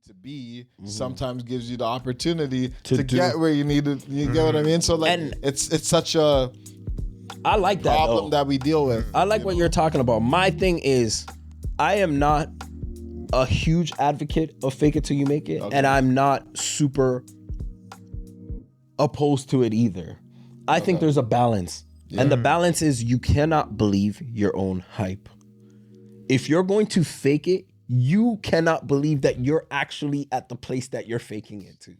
to be sometimes gives you the opportunity to get where you need to. You get what I mean? So like, and it's such a I like that problem that we deal with. I like what you're talking about. My thing is, I am not a huge advocate of fake it till you make it, and I'm not super opposed to it either. I think there's a balance, and the balance is you cannot believe your own hype. If you're going to fake it, you cannot believe that you're actually at the place that you're faking it to.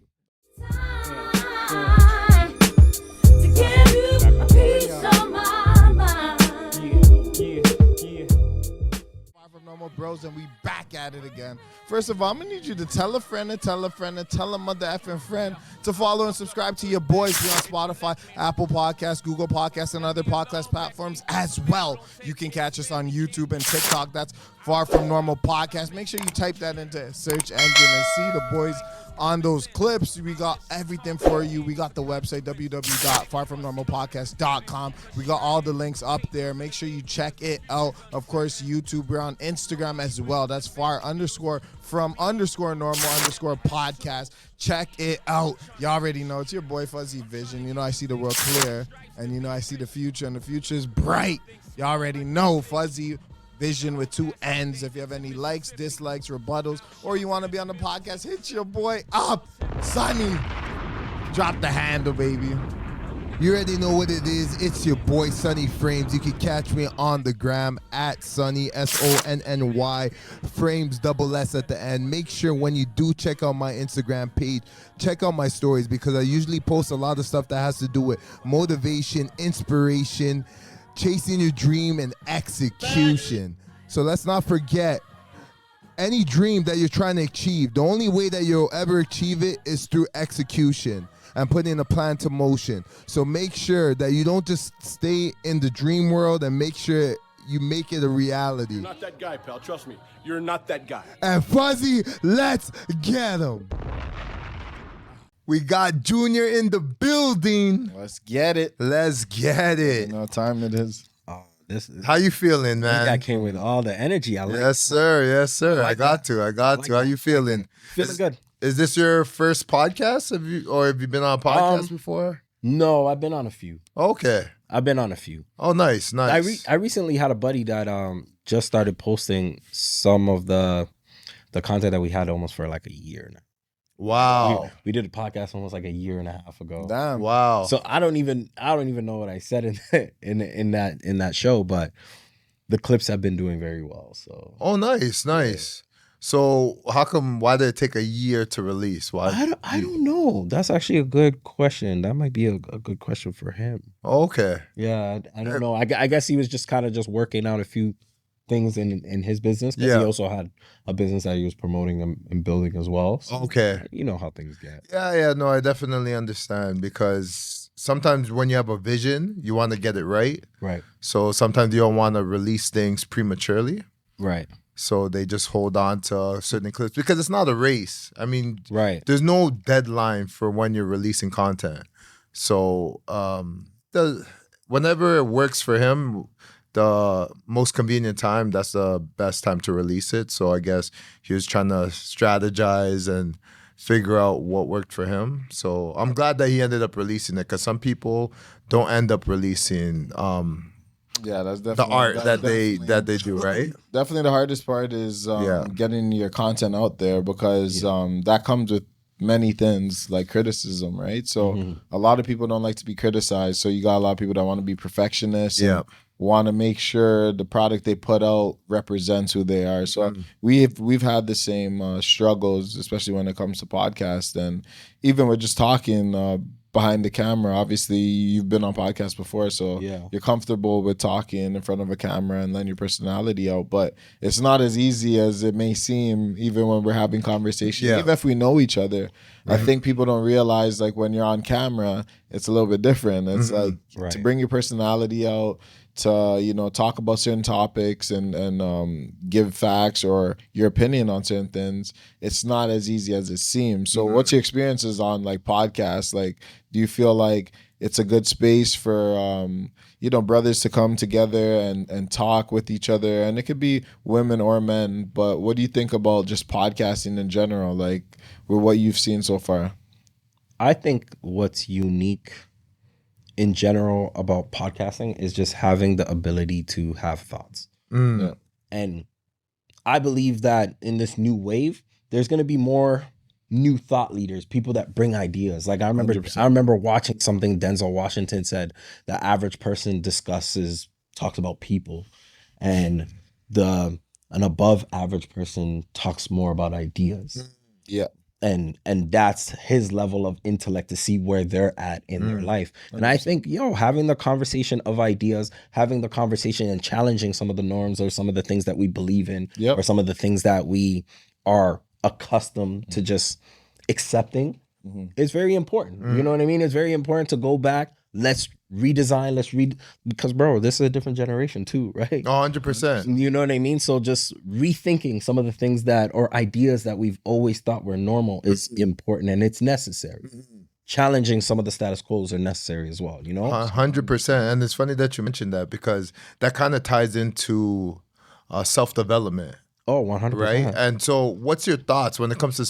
Normal Bros, and we back at it again. First of all, I'm gonna need you to tell a friend and tell a friend and tell a mother effing friend to follow and subscribe to your boys. We're on Spotify, Apple Podcasts, Google Podcasts, and other podcast platforms as well. You can catch us on YouTube and TikTok. That's Far From Normal Podcast. Make sure you type that into a search engine and see the boys on those clips. We got everything for you. We got the website, www.farfromnormalpodcast.com. We got all the links up there. Make sure you check it out. Of course, YouTube. We're on Instagram as well. That's far_from_normal_podcast. Check it out. You already know. It's your boy Fuzzy Vision. You know I see the world clear. And you know I see the future. And the future is bright. You already know. Fuzzy Vision with 2 N's. If you have any likes, dislikes, rebuttals, or you want to be on the podcast, hit your boy up. Sonny, drop the handle, baby. You already know what it is. It's your boy Sonny Frames. You can catch me on the gram at Sonny, SONNY, Frames, double S at the end. Make sure when you do check out my Instagram page, check out my stories, because I usually post a lot of stuff that has to do with motivation, inspiration, chasing your dream, and execution. So let's not forget, any dream that you're trying to achieve, the only way that you'll ever achieve it is through execution and putting a plan to motion. So make sure that you don't just stay in the dream world, and make sure you make it a reality. You're not that guy, pal. Trust me. You're not that guy. And Fuzzy, let's get him. We got Junior in the building. Let's get it. Let's get it. You know what time it is. Oh, this is. How you feeling, man? This guy came with all the energy. I like. Yes, sir. Yes, sir. I got to. How you feeling? Feeling good. Is this your first podcast? Have you been on a podcast before? No, I've been on a few. Okay. I've been on a few. Oh, nice. I recently had a buddy that just started posting some of the content that we had almost for like a year now. Wow. We did a podcast almost like a year and a half ago. Damn. Wow. So I don't even know what I said in that show, but the clips have been doing very well. So. Oh, nice. Yeah. So why did it take a year to release? Why? I don't know. That's actually a good question. That might be a good question for him. Okay. Yeah, I don't know. I guess he was just kind of just working out a few things in his business, because he also had a business that he was promoting and building as well. So, okay. You know how things get. Yeah. No, I definitely understand, because sometimes when you have a vision, you want to get it right. Right. So sometimes you don't want to release things prematurely. Right. So they just hold on to certain clips, because it's not a race. I mean, right. There's no deadline for when you're releasing content. So whenever it works for him, the most convenient time, that's the best time to release it. So I guess he was trying to strategize and figure out what worked for him. So I'm glad that he ended up releasing it, because some people don't end up releasing that's definitely the art that they do, right? Definitely the hardest part is getting your content out there, because that comes with many things like criticism, right? So a lot of people don't like to be criticized. So you got a lot of people that want to be perfectionists. Yeah. Want to make sure the product they put out represents who they are. So we've had the same struggles, especially when it comes to podcasts, and even with just talking behind the camera. Obviously, you've been on podcasts before, so you're comfortable with talking in front of a camera and letting your personality out. But it's not as easy as it may seem, even when we're having conversations, even if we know each other. Right. I think people don't realize, like, when you're on camera, it's a little bit different. It's like to bring your personality out, to talk about certain topics and give facts or your opinion on certain things. It's not as easy as it seems. So what's your experiences on like podcasts? Like, do you feel like it's a good space for brothers to come together and talk with each other, and it could be women or men. But what do you think about just podcasting in general, like with what you've seen so far? I think what's unique in general about podcasting is just having the ability to have thoughts. Yeah. And I believe that in this new wave, there's going to be more new thought leaders, people that bring ideas. Like I remember 100%. watching something Denzel Washington said, the average person talks about people, and an above average person talks more about ideas. Yeah. And that's his level of intellect to see where they're at in their life. And 100%. I think, having the conversation of ideas, having the conversation and challenging some of the norms or some of the things that we believe in, or some of the things that we are accustomed to just accepting is very important. You know what I mean? It's very important to go back. Let's redesign. Because bro, this is a different generation too, right? 100%. You know what I mean? So just rethinking some of the things or ideas that we've always thought were normal is important, and it's necessary. Challenging some of the status quos are necessary as well, 100%. And it's funny that you mentioned that, because that kind of ties into self-development. Oh, 100%. Right? And so what's your thoughts when it comes to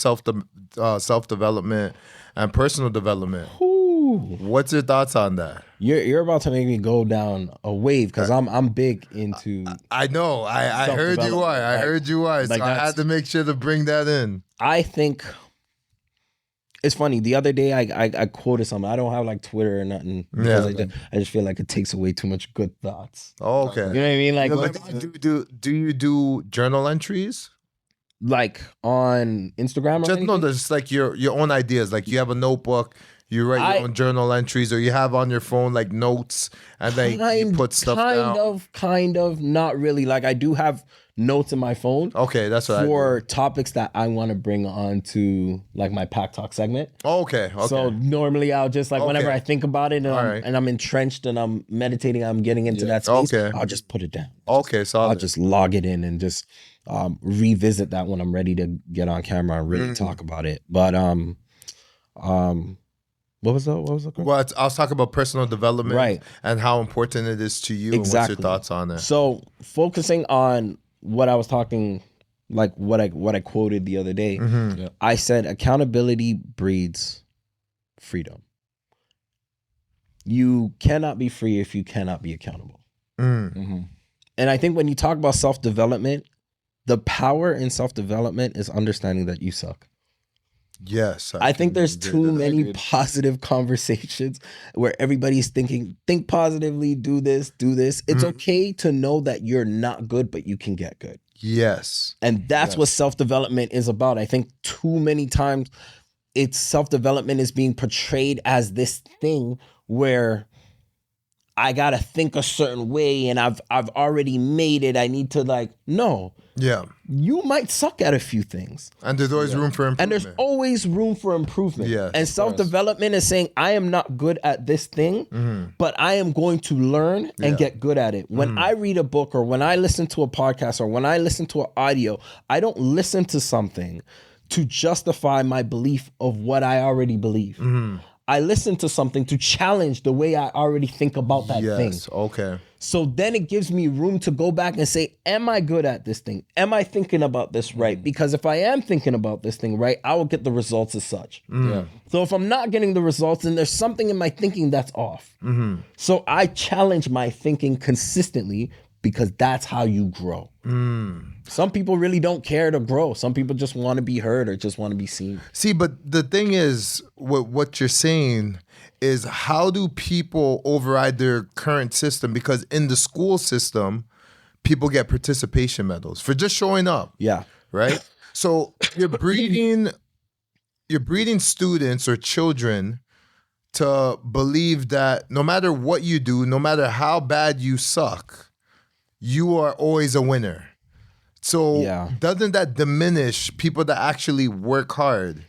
self-development and personal development? What's your thoughts on that? You're about to make me go down a wave, because I'm big into. I know. I heard you are. I heard you are. So I had to make sure to bring that in. I think it's funny. The other day I quoted something. I don't have like Twitter or nothing, because I just feel like it takes away too much good thoughts. Oh, okay. You know what I mean? Like, do you do journal entries? Like on Instagram or Just anything? no, there's like your own ideas. Like you have a notebook, you write your own journal entries, or you have on your phone like notes, and then you put stuff down. Kind of, not really. Like I do have notes in my phone. Okay, that's what for topics that I want to bring on to like my Pack Talk segment. Okay. So normally I'll just whenever I think about it and I'm entrenched and I'm meditating, I'm getting into that space. I'll just put it down. Okay, so I'll just log it in and just revisit that when I'm ready to get on camera and really talk about it. But what was the question? Well, I was talking about personal development, right, and how important it is to you. Exactly. And what's your thoughts on it? So focusing on what I was talking, like what I quoted the other day, I said accountability breeds freedom. You cannot be free if you cannot be accountable. And I think when you talk about self-development, the power in self-development is understanding that you suck. Yes. I think there's too many positive conversations where everybody's thinking, think positively, do this. It's okay to know that you're not good, but you can get good. Yes. And that's what self-development is about. I think too many times self-development is being portrayed as this thing where I gotta think a certain way and I've already made it. I need to no. Yeah. You might suck at a few things. And there's always room for improvement. And there's always room for improvement. Yes, and self-development is saying, I am not good at this thing, but I am going to learn and get good at it. When I read a book or when I listen to a podcast or when I listen to an audio, I don't listen to something to justify my belief of what I already believe. I listen to something to challenge the way I already think about that thing. Yes, okay. So then it gives me room to go back and say, am I good at this thing? Am I thinking about this right? Because if I am thinking about this thing right, I will get the results as such. Yeah. So if I'm not getting the results, then there's something in my thinking that's off. So I challenge my thinking consistently, because that's how you grow. Some people really don't care to grow. Some people just want to be heard or just want to be seen. See, but the thing is, what you're saying is, how do people override their current system? Because in the school system, people get participation medals for just showing up. Yeah. Right? So you're breeding students or children to believe that no matter what you do, no matter how bad you suck, you are always a winner. So doesn't that diminish people that actually work hard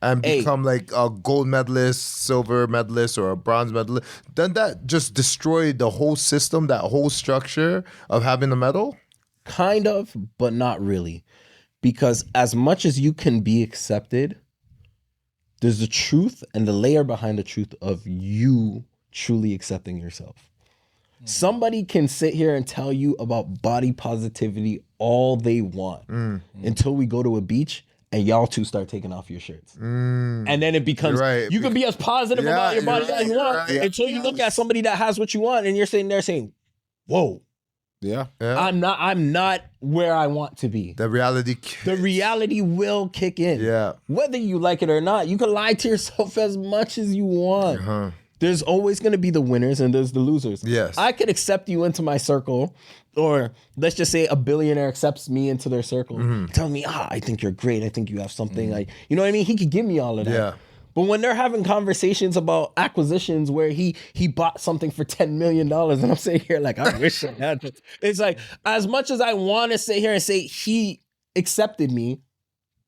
and become like a gold medalist, silver medalist, or a bronze medalist? Doesn't that just destroy the whole system, that whole structure of having a medal? Kind of, but not really. Because as much as you can be accepted, there's the truth and the layer behind the truth of you truly accepting yourself. Somebody can sit here and tell you about body positivity all they want until we go to a beach and y'all two start taking off your shirts. And then it becomes, you can be as positive about your body as you want until you look at somebody that has what you want and you're sitting there saying, whoa. Yeah. I'm not where I want to be. The reality will kick in. Yeah. Whether you like it or not, you can lie to yourself as much as you want. There's always going to be the winners and there's the losers. Yes. I could accept you into my circle, or let's just say a billionaire accepts me into their circle. Tell me, I think you're great. I think you have something. Like, you know what I mean? He could give me all of that. Yeah. But when they're having conversations about acquisitions where he bought something for $10 million and I'm sitting here like, I wish I had it. It's like, as much as I want to sit here and say he accepted me,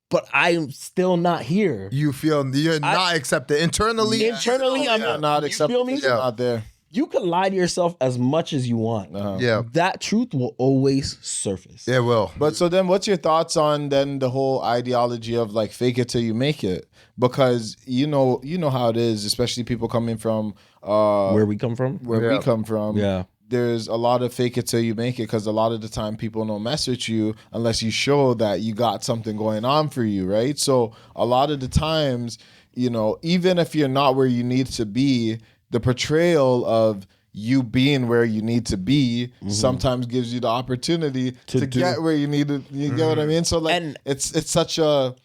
but I'm still not here. You feel you're not accepted internally. Internally, I'm not accepted. You feel me? You're not there. You can lie to yourself as much as you want. Yeah. That truth will always surface. It will. But so then what's your thoughts on then the whole ideology of like fake it till you make it? Because you know how it is, especially people coming from where we come from. We come from. Yeah. There's a lot of fake it till you make it because a lot of the time people don't mess with you unless you show that you got something going on for you, right? So a lot of the times, even if you're not where you need to be, the portrayal of you being where you need to be sometimes gives you the opportunity to get where you need to. You get what I mean? So like, and it's such a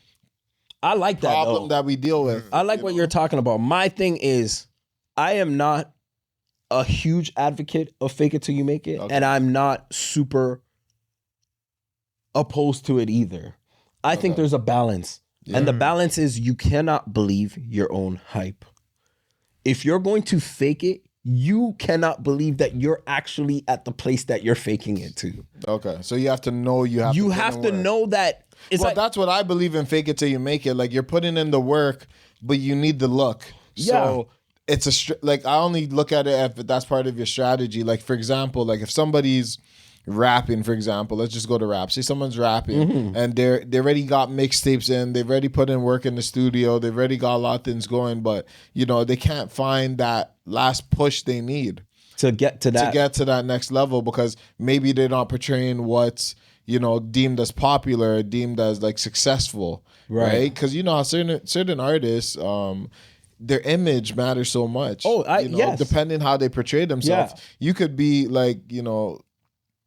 I like that problem that we deal with. I like what you're talking about. My thing is, I am not a huge advocate of fake it till you make it, and I'm not super opposed to it either. I think there's a balance, and the balance is you cannot believe your own hype. If you're going to fake it, you cannot believe that you're actually at the place that you're faking it to. Okay, so you have to know you have to know that. That's what I believe in. Fake it till you make it. Like you're putting in the work, but you need the look. So it's I only look at it if that's part of your strategy. Like for example, like if somebody's rapping, for example, let's just go to rap. Say someone's rapping and they already got mixtapes in, they've already put in work in the studio, they've already got a lot of things going, but they can't find that last push they need to get to that next level because maybe they're not portraying what's deemed as popular, deemed as like successful, right? Because how certain artists, their image matters so much. Yes. Depending how they portray themselves, you could be like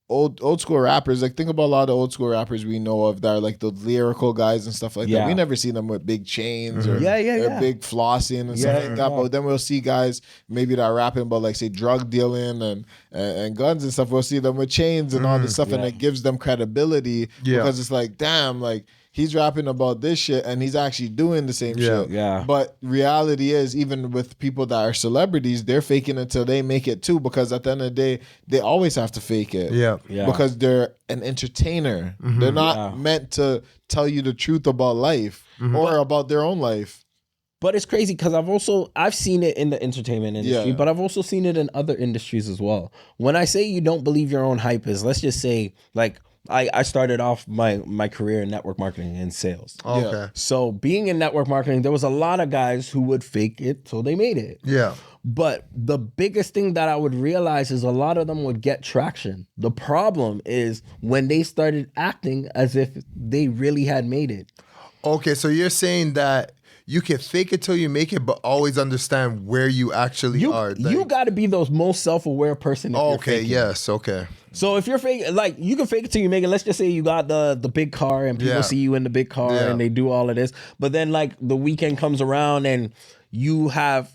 old school rappers. Like think about a lot of old school rappers we know of that are like the lyrical guys and stuff like that. We never see them with big chains or big flossing and stuff like that. But then we'll see guys maybe that are rapping about like say drug dealing and guns and stuff. We'll see them with chains and all this stuff, and it gives them credibility because it's like, damn, like he's rapping about this shit and he's actually doing the same shit. Yeah. But reality is, even with people that are celebrities, they're faking it till they make it too, because at the end of the day, they always have to fake it. Yeah. Because they're an entertainer. They're not meant to tell you the truth about life or about their own life. But it's crazy because I've seen it in the entertainment industry, but I've also seen it in other industries as well. When I say you don't believe your own hype is, let's just say like, I started off my career in network marketing and sales. Okay. So being in network marketing, there was a lot of guys who would fake it till they made it. Yeah. But the biggest thing that I would realize is a lot of them would get traction. The problem is when they started acting as if they really had made it. Okay, so you're saying that you can fake it till you make it, but always understand where you actually are. You got to be the most self-aware person. Okay, yes, okay. So if you're fake, like you can fake it till you make it. Let's just say you got the big car and people see you in the big car and they do all of this. But then like the weekend comes around and you have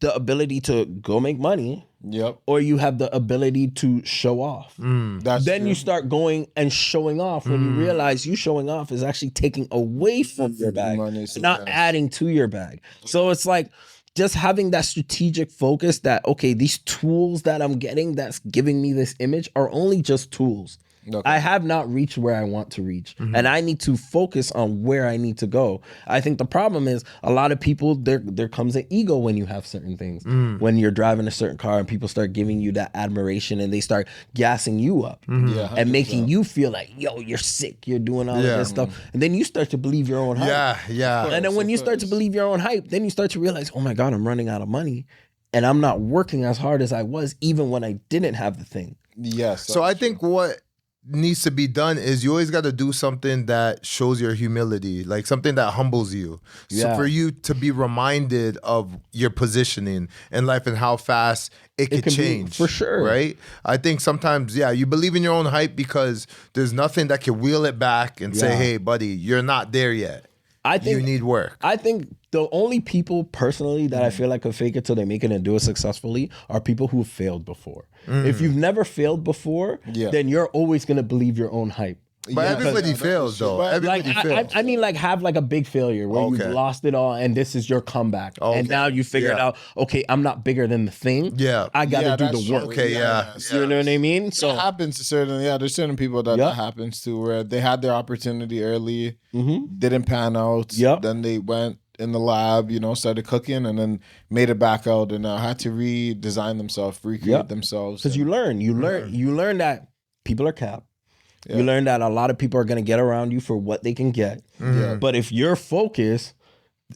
the ability to go make money. Yep. Or you have the ability to show off. Then you start going and showing off when you realize you showing off is actually taking away from your bag, not adding to your bag. So it's like just having that strategic focus that, okay, these tools that I'm getting that's giving me this image are only just tools. Okay. I have not reached where I want to reach, and I need to focus on where I need to go. I think the problem is a lot of people, there comes an ego when you have certain things. When you're driving a certain car and people start giving you that admiration and they start gassing you up and making you feel like, yo, you're sick, you're doing all of this stuff. And then you start to believe your own hype. And then when you start to believe your own hype, then you start to realize, oh my God, I'm running out of money. and I'm not working as hard as I was even when I didn't have the thing. Yes. So I think what needs to be done is you always got to do something that shows your humility, like something that humbles you. So Yeah. for you to be reminded of your positioning in life and how fast it could can be, change. for sure. Right? I think sometimes, you believe in your own hype because there's nothing that can wheel it back and say, Yeah. hey, buddy, you're not there yet. I think You need work. I think the only people personally that I feel like could fake it till they make it and do it successfully are people who have failed before. If you've never failed before, then you're always gonna believe your own hype. But everybody fails, though. Everybody Like fails. I mean, like have like a big failure where Okay. you've lost it all and this is your comeback, and now you figured out, okay, I'm not bigger than the thing. Yeah. I gotta Yeah, do that's the true. work. Okay, yeah. You know what I mean? So it happens to there's certain people that Yep. happens to where they had their opportunity early, Mm-hmm. didn't pan out. Yep. Then they went in the lab, started cooking and then made it back out and had to redesign themselves, recreate Yep. themselves. Because you learn that people are capped. Yeah. You learn that a lot of people are gonna get around you for what they can get. Yeah. But if you're focused,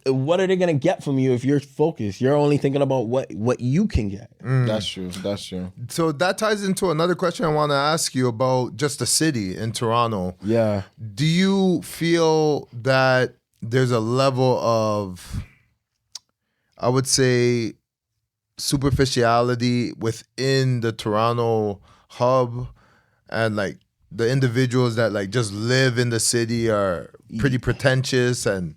what are they gonna get from you if you're focused? You're only thinking about what you can get. That's true. That's true. So that ties into another question I want to ask you about just the city in Toronto. Yeah. Do you feel that there's a level of, I would say, superficiality within the Toronto hub, and like the individuals that like just live in the city are pretty pretentious, and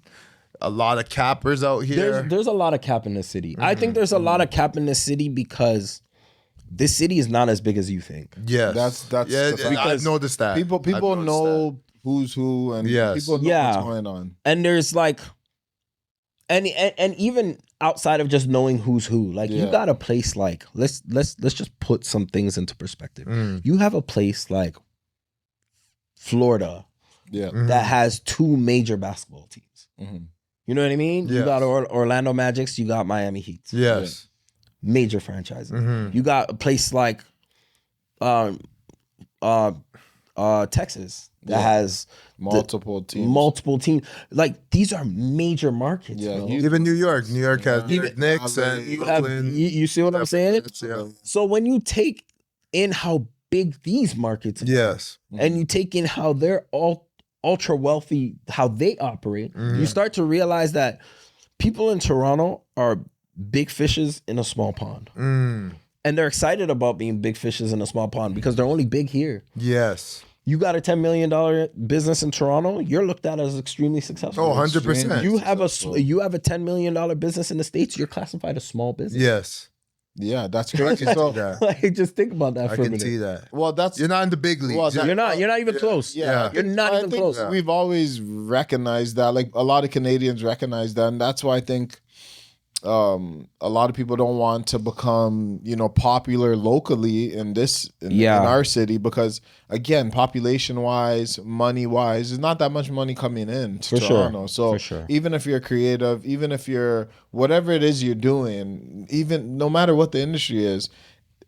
a lot of cappers out here? There's a lot of cap in the city. I think there's a lot of cap in the city because this city is not as big as you think. Yes. That's yeah, the fact. I've noticed that. People I've noticed know who's who and Yes. people know Yeah. what's going on. And there's like, and even outside of just knowing who's who, like you Yeah. got a place like let's just put some things into perspective. You have a place like Florida Yeah. that has two major basketball teams. Mhm. You know what I mean? You Yes. got Orlando Magics, you got Miami Heat. Yes. Major franchises. Mhm. You got a place like Texas that Yeah. has Multiple teams. multiple teams. Like these are major markets. Yeah, bro. you- Even New York. New York has New York Even- Knicks and You have, Brooklyn. you see what I'm saying? Yeah. So when you take in how big these markets are, Yes. and you take in how they're all ultra wealthy, how they operate, Mm-hmm. you start to realize that people in Toronto are big fishes in a small pond. Mm. And they're excited about being big fishes in a small pond because they're only big here. Yes. You got a $10 million business in Toronto, you're looked at as extremely successful. Oh, 100%. You have a $10 million business in the States, you're classified a small business. Yes. Yeah, that's I crazy. can So, see that. Like just think about that I for a can minute. see that. well, that's You're not in the big leagues. Well, that- You're not even close. Yeah. You're not I even think close. We've always recognized that. Like a lot of Canadians recognize that, and that's why I think a lot of people don't want to become, popular locally in our city because again, population wise, money wise, there's not that much money coming in to For sure. Toronto. So For sure. even if you're creative, even if you're whatever it is you're doing, even no matter what the industry is,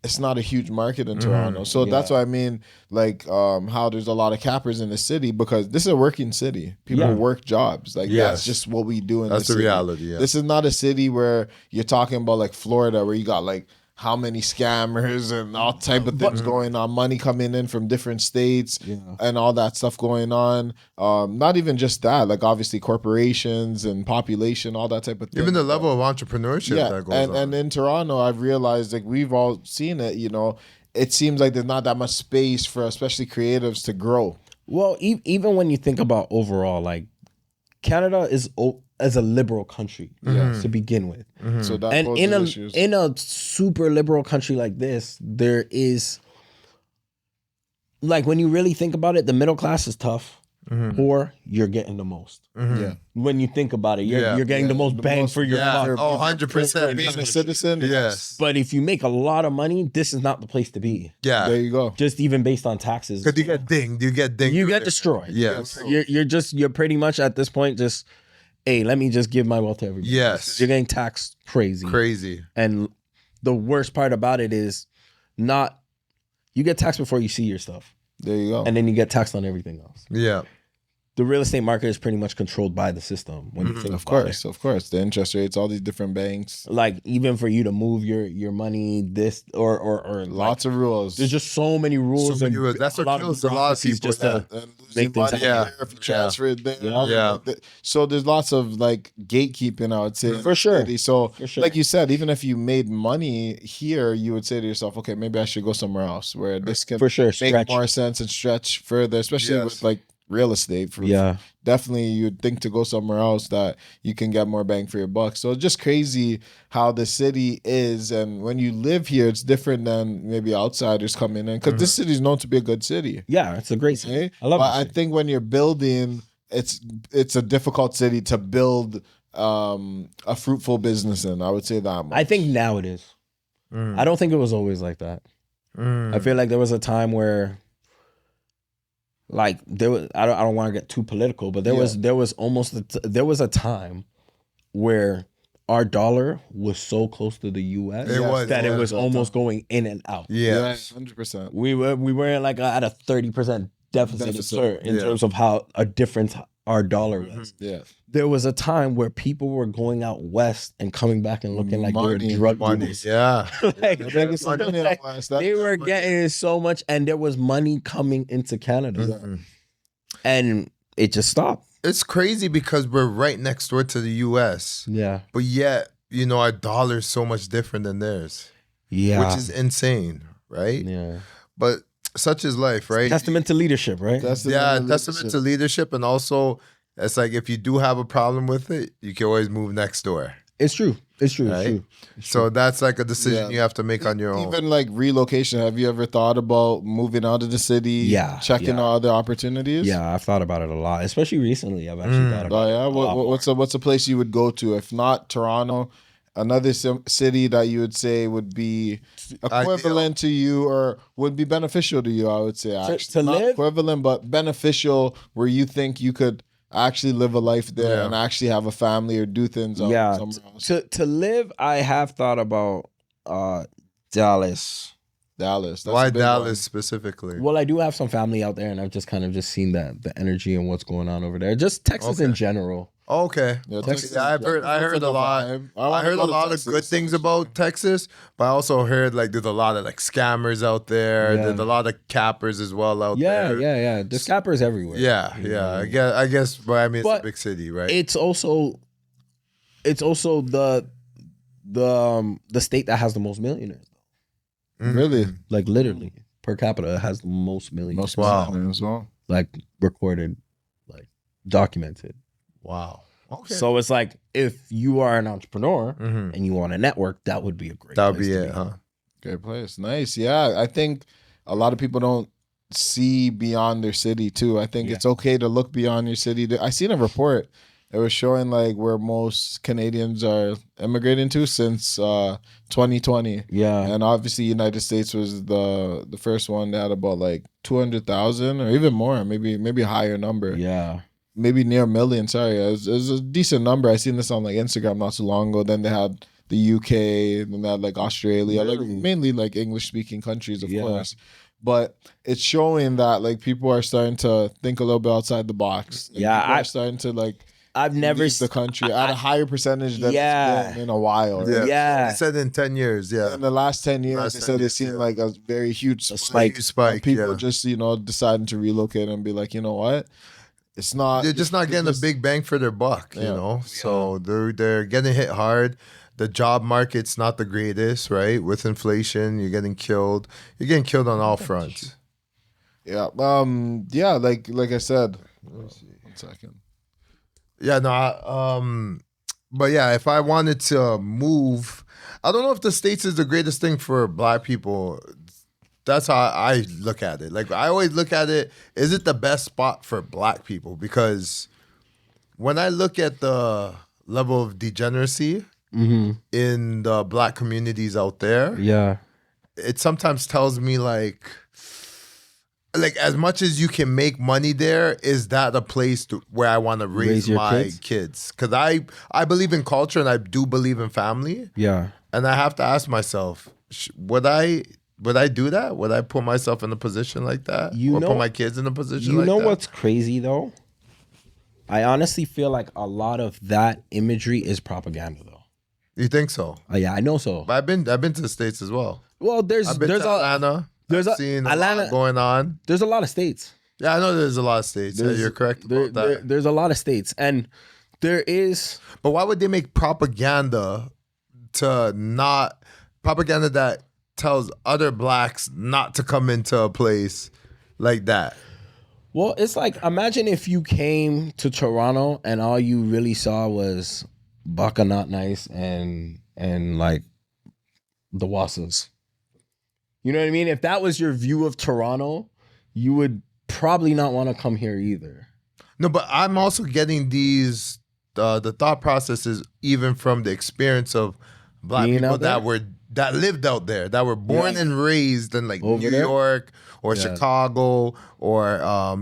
it's not a huge market in Toronto. So that's what I mean, like how there's a lot of cappers in the city because this is a working city. People work jobs. Like Yes. that's just what we do in That's this the city. reality, yeah. This is not a city where you're talking about like Florida where you got like how many scammers and all type of things going on, money coming in from different states and all that stuff going on. Not even just that, like obviously corporations and population, all that type of thing. Even the level of entrepreneurship that goes on. And in Toronto, I've realized like we've all seen it, it seems like there's not that much space for especially creatives to grow. Well, even when you think about overall, like Canada is as a liberal country to begin with. So that And poses issues. in a super liberal country like this, there is like when you really think about it, the middle class is tough, or you're getting the most. Yeah. When you think about it, you're getting the most bang for your buck. Oh, 100%. Being a citizen, Yes. But if you make a lot of money, this is not the place to be. Yeah. there you go. Just even based on taxes, Because you get dinged. You get dinged. you get destroyed. Yes. You're pretty much at this point just, hey, let me just give my wealth to everybody. Yes. You're getting taxed crazy. Crazy. And the worst part about it is not you get taxed before you see your stuff. There you go. And then you get taxed on everything else. Yeah. the real estate market is pretty much controlled by the system. When you think Of course. The interest rates, all these different banks. like even for you to move your money, this or Lots of rules. there's just so many rules. So many and rules. That's what kills a lot of bureaucracies people. just to And losing make things money happen. here if you transfer it there. Yeah. So there's lots of like gatekeeping, I would say. in For the sure. city. So For sure. like you said, even if you made money here, you would say to yourself, okay, maybe I should go somewhere else where this can For sure, make stretch. more sense and stretch further, especially Yes. with like real estate. Definitely you'd think to go somewhere else that you can get more bang for your buck. So it's just crazy how the city is, and when you live here, it's different than maybe outsiders coming in, because this city is known to be a good city. Yeah, it's a great city. Okay? I love But this I city. think when you're building, it's a difficult city to build a fruitful business in. I would say that much. I think now it is. I don't think it was always like that. I feel like there was a time where, like, there was. I don't want to get too political, but there was there was a time where our dollar was so close to the U.S. It was, that yeah, it was almost going in and out. Yeah. 100%. We were like at a 30% deficit in yeah. terms of how a difference our dollar was. Yeah. There was a time where people were going out west and coming back and looking like Money, they were drug Money. dealers. Yeah. Like, They they were getting so much, and there was money coming into Canada, and it just stopped. It's crazy because we're right next door to the U.S. Yeah, But yet, our dollar is so much different than theirs, yeah, which is insane, right? yeah. But such is life, right? Testament to leadership, right? Testament to leadership. And also, it's like if you do have a problem with it, you can always move next door. It's true. It's true. Right? It's true. So that's like a decision Yeah. you have to make on your own. Even like relocation, have you ever thought about moving out of the city? Yeah, Checking yeah. out other opportunities? Yeah, I've thought about it a lot, especially recently. I've actually thought about Oh it. yeah. a lot What's a place you would go to if not Toronto? Another city that you would say would be equivalent to you or would be beneficial to you. I would say actually to not live? equivalent, but beneficial, where you think you could actually live a life there Yeah. and actually have a family or do things out Yeah, somewhere else. to live, I have thought about Dallas. Dallas. That's Why a big Dallas one. specifically? Well, I do have some family out there, and I've just kind of just seen the energy and what's going on over there. Just Texas in general. Okay. Yeah, Okay. Texas Yeah, is I heard the a lot. vibe. I heard a lot of good things about Texas, but I also heard like there's a lot of like scammers out there. Yeah. There's a lot of cappers as well out there. Yeah. The scappers everywhere. Yeah. I guess, but I mean, it's But a big city, right? It's also the state that has the most millionaires. Really? Like literally per capita, it has the most millionaires. Wow. As well. Like recorded, like documented. Wow. Okay. So it's like if you are an entrepreneur Mhm. and you want to network, that would be a great. That would place be to it, huh? Great place. Nice. Yeah. I think a lot of people don't see beyond their city too. I think it's okay to look beyond your city. I seen a report. It was showing like where most Canadians are immigrating to since 2020. Yeah. And obviously United States was the first one that had about like 200,000 or even more, maybe a higher number. Yeah. Maybe near a million. Sorry, it was a decent number. I seen this on like Instagram not so long ago. Then they had the UK, then they had like Australia, like mainly like English speaking countries, of course. But it's showing that like people are starting to think a little bit outside the box. Like, Yeah, people are starting to like I've never leave the country at a higher percentage than it's been in a while. Yeah. Yeah. They said in 10 years, yeah. In the last 10 years, Last they 10 said years, it's seen yeah. like a very huge spike. Spike, People yeah. just deciding to relocate and be like, you know what, it's not. They're just not getting a big bang for their buck, you know? So they're getting hit hard. The job market's not the greatest, right? With inflation, you're getting killed. You're getting killed on all fronts. Yeah. Yeah. Like I said. One second. Yeah, no, but yeah, if I wanted to move, I don't know if the States is the greatest thing for Black people. That's how I look at it. Like, I always look at it, is it the best spot for Black people? Because when I look at the level of degeneracy in the Black communities out there, Yeah. it sometimes tells me like as much as you can make money there, is that a place where I want to raise your my kids? kids? Because I believe in culture and I do believe in family, Yeah. and I have to ask myself, would I do that? Would I put myself in a position like that? You or know- put my kids in a position You like know that? what's crazy though? I honestly feel like a lot of that imagery is propaganda, though. You think so? Yeah, I know so. But I've been to the States as well. Well, I've been to Atlanta. I've seen Atlanta going on. There's a lot of states. Yeah, I know there's a lot of states. You're correct about that. There's a lot of states, and there is. But why would they make propaganda that tells other blacks not to come into a place like that? Well, it's like, imagine if you came to Toronto and all you really saw was Baka Not Nice and like the Wassas. You know what I mean? If that was your view of Toronto, you would probably not want to come here either. No, but I'm also getting these the thought processes even from the experience of black people that lived out there, that were born and raised in like New York or Chicago or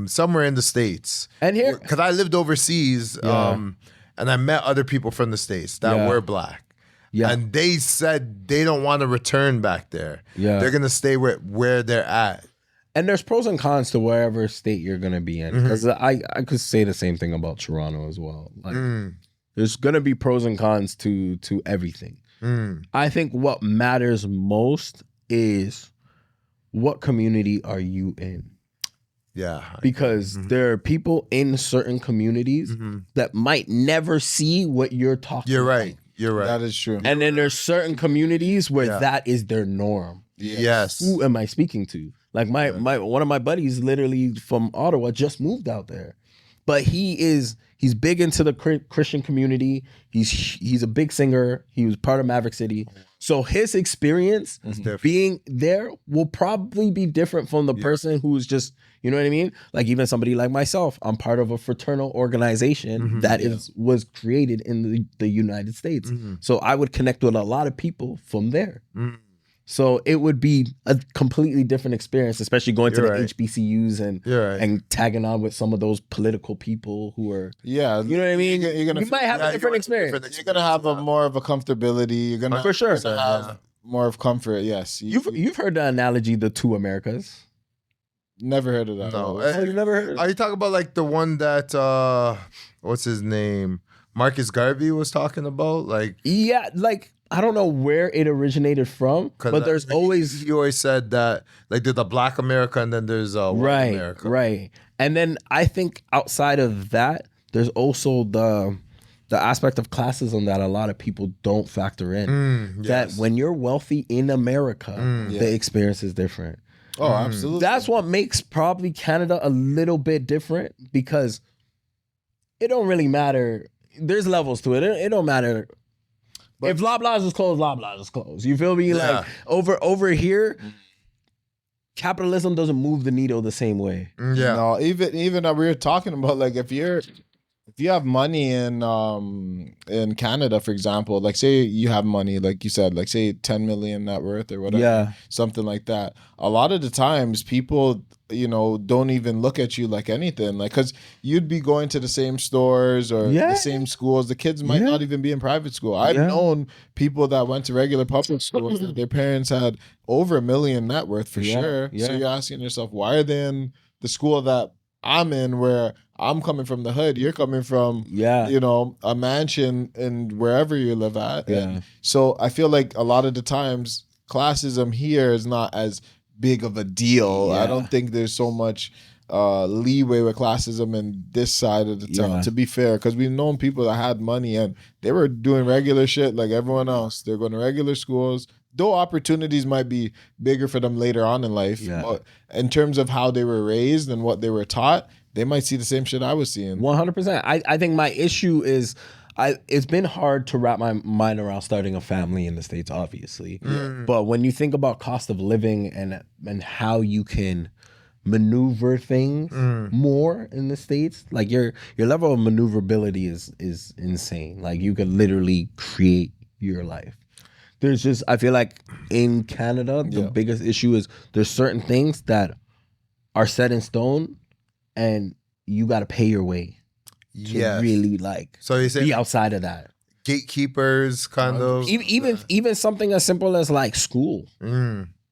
somewhere in the States. And here, because I lived overseas, and I met other people from the States that were black. Yeah. And they said they don't want to return back there. Yeah. They're going to stay where they're at. And there's pros and cons to wherever state you're going to be in. Because I could say the same thing about Toronto as well. Like, there's going to be pros and cons to everything. I think what matters most is what community are you in? Yeah. Because there are people in certain communities that might never see what you're talking about. You're right. You're right. That is true. And then there's certain communities where that is their norm. Yes. Who am I speaking to? Like my one of my buddies literally from Ottawa just moved out there. But he's big into the Christian community. He's a big singer. He was part of Maverick City. So his experience being there will probably be different from the person who's just, you know what I mean? Like even somebody like myself, I'm part of a fraternal organization that was created in the United States. So I would connect with a lot of people from there. So it would be a completely different experience, especially going to the HBCUs and tagging on with some of those political people who are, you know what I mean? You might have a different experience. You're gonna have more of a comfortability. You're gonna for sure have more of comfort. Yes, you've heard the analogy, the two Americas. Never heard of that. No, you've never heard. Are you talking about like the one that what's his name, Marcus Garvey was talking about? Like like. I don't know where it originated from, but there's always... You always said that, like, there's a Black America and then there's a white America. Right. And then I think outside of that, there's also the aspect of classism that a lot of people don't factor in. That when you're wealthy in America, the experience is different. Oh, absolutely. That's what makes probably Canada a little bit different, because it don't really matter. There's levels to it. It don't matter... But if Loblaws is closed, Loblaws is closed. You feel me? Like over here, capitalism doesn't move the needle the same way. Yeah. No, even we were talking about, like, if you have money in Canada, for example, like say you have money, like you said, like say 10 million net worth or whatever, something like that. A lot of the times people, don't even look at you like anything, like, because you'd be going to the same stores or the same schools. The kids might not even be in private school. I've known people that went to regular public schools and their parents had over $1 million net worth for sure. So you're asking yourself, why are they in the school that I'm in, where I'm coming from the hood, you're coming from, a mansion and wherever you live at. And so I feel like a lot of the times classism here is not as big of a deal. I don't think there's so much leeway with classism in this side of the town, to be fair, because we've known people that had money and they were doing regular shit like everyone else. They're going to regular schools, though opportunities might be bigger for them later on in life. But in terms of how they were raised and what they were taught, they might see the same shit I was seeing. 100%. I think my issue is it's been hard to wrap my mind around starting a family in the States, obviously. But when you think about cost of living and how you can maneuver things more in the States, like your level of maneuverability is insane. Like you can literally create your life. There's just, I feel like in Canada, the biggest issue is there's certain things that are set in stone and you got to pay your way to really be outside of that. Gatekeepers, kind of. Even something as simple as like school.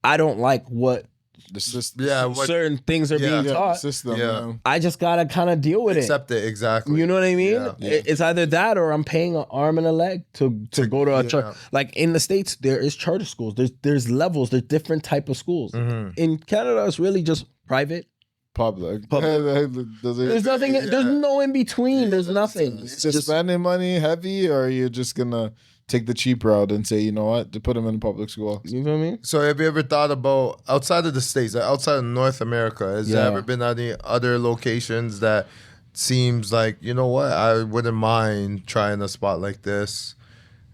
I don't like what the system. certain things are being taught. System. Yeah. I just gotta kind of deal with Accept it, exactly. You know what I mean? Yeah. It's either that or I'm paying an arm and a leg to go to a church. Like in the States, there is charter schools. There's levels. There's different type of schools. In Canada, it's really just private. Public. There's nothing. There's no in between. There's nothing. It's just spending money heavy, or you're just gonna take the cheap route and say, you know what, to put them in public school. You know what I mean? So have you ever thought about, outside of the States, like outside of North America, has there ever been any other locations that seems like, you know what, I wouldn't mind trying a spot like this?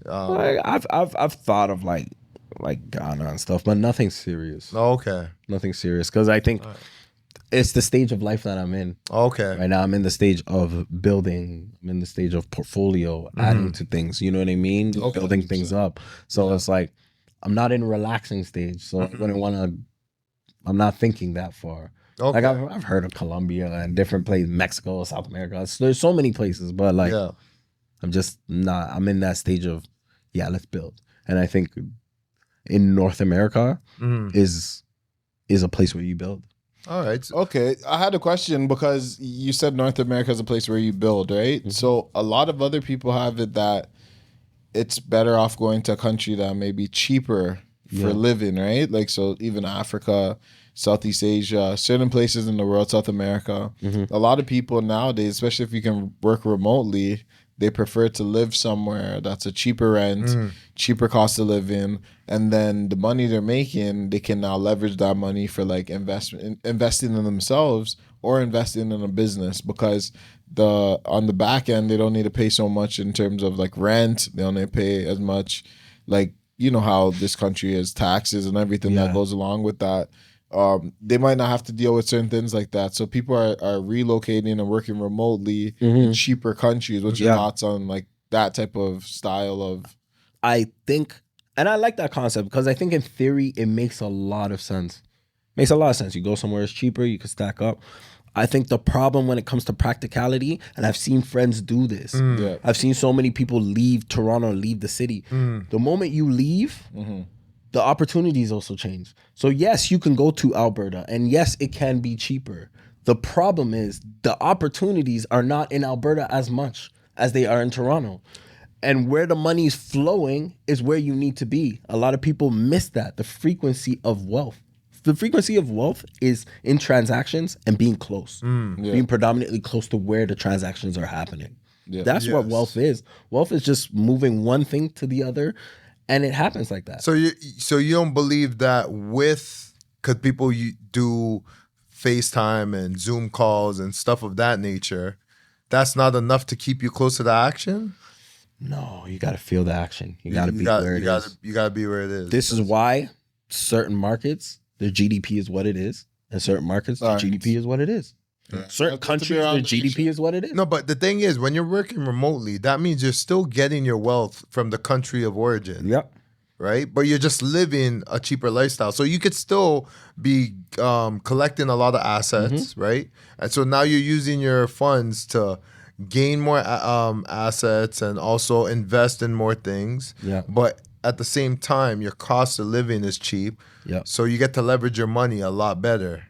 Like, I've thought of like Ghana and stuff, but nothing serious. Okay. Nothing serious, because I think it's the stage of life that I'm in. Okay. Right now, I'm in the stage of building. I'm in the stage of portfolio, adding to things. You know what I mean? Building things up. So it's like, I'm not in a relaxing stage. So I wouldn't want to, I'm not thinking that far. Okay. Like I've heard of Colombia and different places, Mexico, South America. There's so many places, but like, I'm just not, I'm in that stage of, let's build. And I think in North America is a place where you build. All right. Okay, I had a question because you said North America is a place where you build, right? So a lot of other people have it that it's better off going to a country that may be cheaper for living, right? Like, so even Africa, Southeast Asia, certain places in the world, South America. A lot of people nowadays, especially if you can work remotely, they prefer to live somewhere that's a cheaper rent, cheaper cost of living, and then the money they're making, they can now leverage that money for like investing in themselves or investing in a business, because on the back end they don't need to pay so much in terms of like rent. They don't need to pay as much, like, you know how this country is, taxes and everything that goes along with that. They might not have to deal with certain things like that. So people are relocating and working remotely in cheaper countries. What's your thoughts on like that type of style of? I think, and I like that concept because I think in theory it makes a lot of sense. Makes a lot of sense. You go somewhere it's cheaper, you can stack up. I think the problem when it comes to practicality, and I've seen friends do this. I've seen so many people leave Toronto, leave the city. The moment you leave, the opportunities also change. So yes, you can go to Alberta, and yes, it can be cheaper. The problem is the opportunities are not in Alberta as much as they are in Toronto. And where the money's flowing is where you need to be. A lot of people miss that, the frequency of wealth. The frequency of wealth is in transactions and being close. Being predominantly close to where the transactions are happening. That's what wealth is. Wealth is just moving one thing to the other, and it happens like that. So you don't believe that because people do FaceTime and Zoom calls and stuff of that nature, that's not enough to keep you close to the action? No, you got to feel the action. You got to be where it is. You got to be where it is. This is why certain markets, their GDP is what it is, and certain markets, their GDP is what it is. Certain countries, their GDP is what it is. No, but the thing is, when you're working remotely, that means you're still getting your wealth from the country of origin. Yep. Right? But you're just living a cheaper lifestyle. So you could still be collecting a lot of assets, right? And so now you're using your funds to gain more assets and also invest in more things. Yeah. But at the same time, your cost of living is cheap. Yeah. So you get to leverage your money a lot better.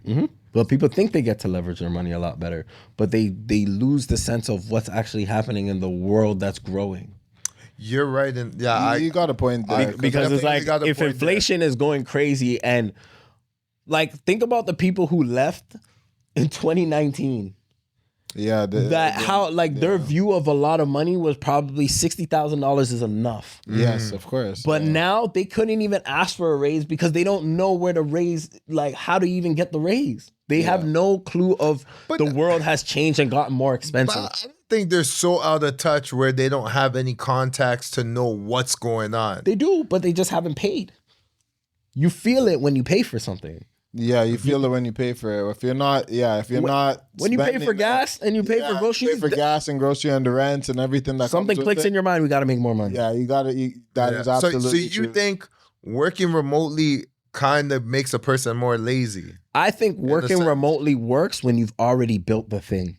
Well, people think they get to leverage their money a lot better, but they lose the sense of what's actually happening in the world that's growing. You're right. And you got a point there. Because it's like, if inflation is going crazy, and like, think about the people who left in 2019. Yeah, their view of a lot of money was probably $60,000 is enough. Yes, of course. But now they couldn't even ask for a raise because they don't know where to raise, like how to even get the raise. They have no clue of the world has changed and gotten more expensive. But I don't think they're so out of touch where they don't have any contacts to know what's going on. They do, but they just haven't paid. You feel it when you pay for something. Yeah, you feel it when you pay for it. If you're not, when you pay for gas and you pay for groceries, pay for gas and grocery and the rent and everything that something comes clicks with in your mind. We got to make more money. Yeah, you got to. That is absolutely So you true. think working remotely kind of makes a person more lazy? I think working remotely works when you've already built the thing.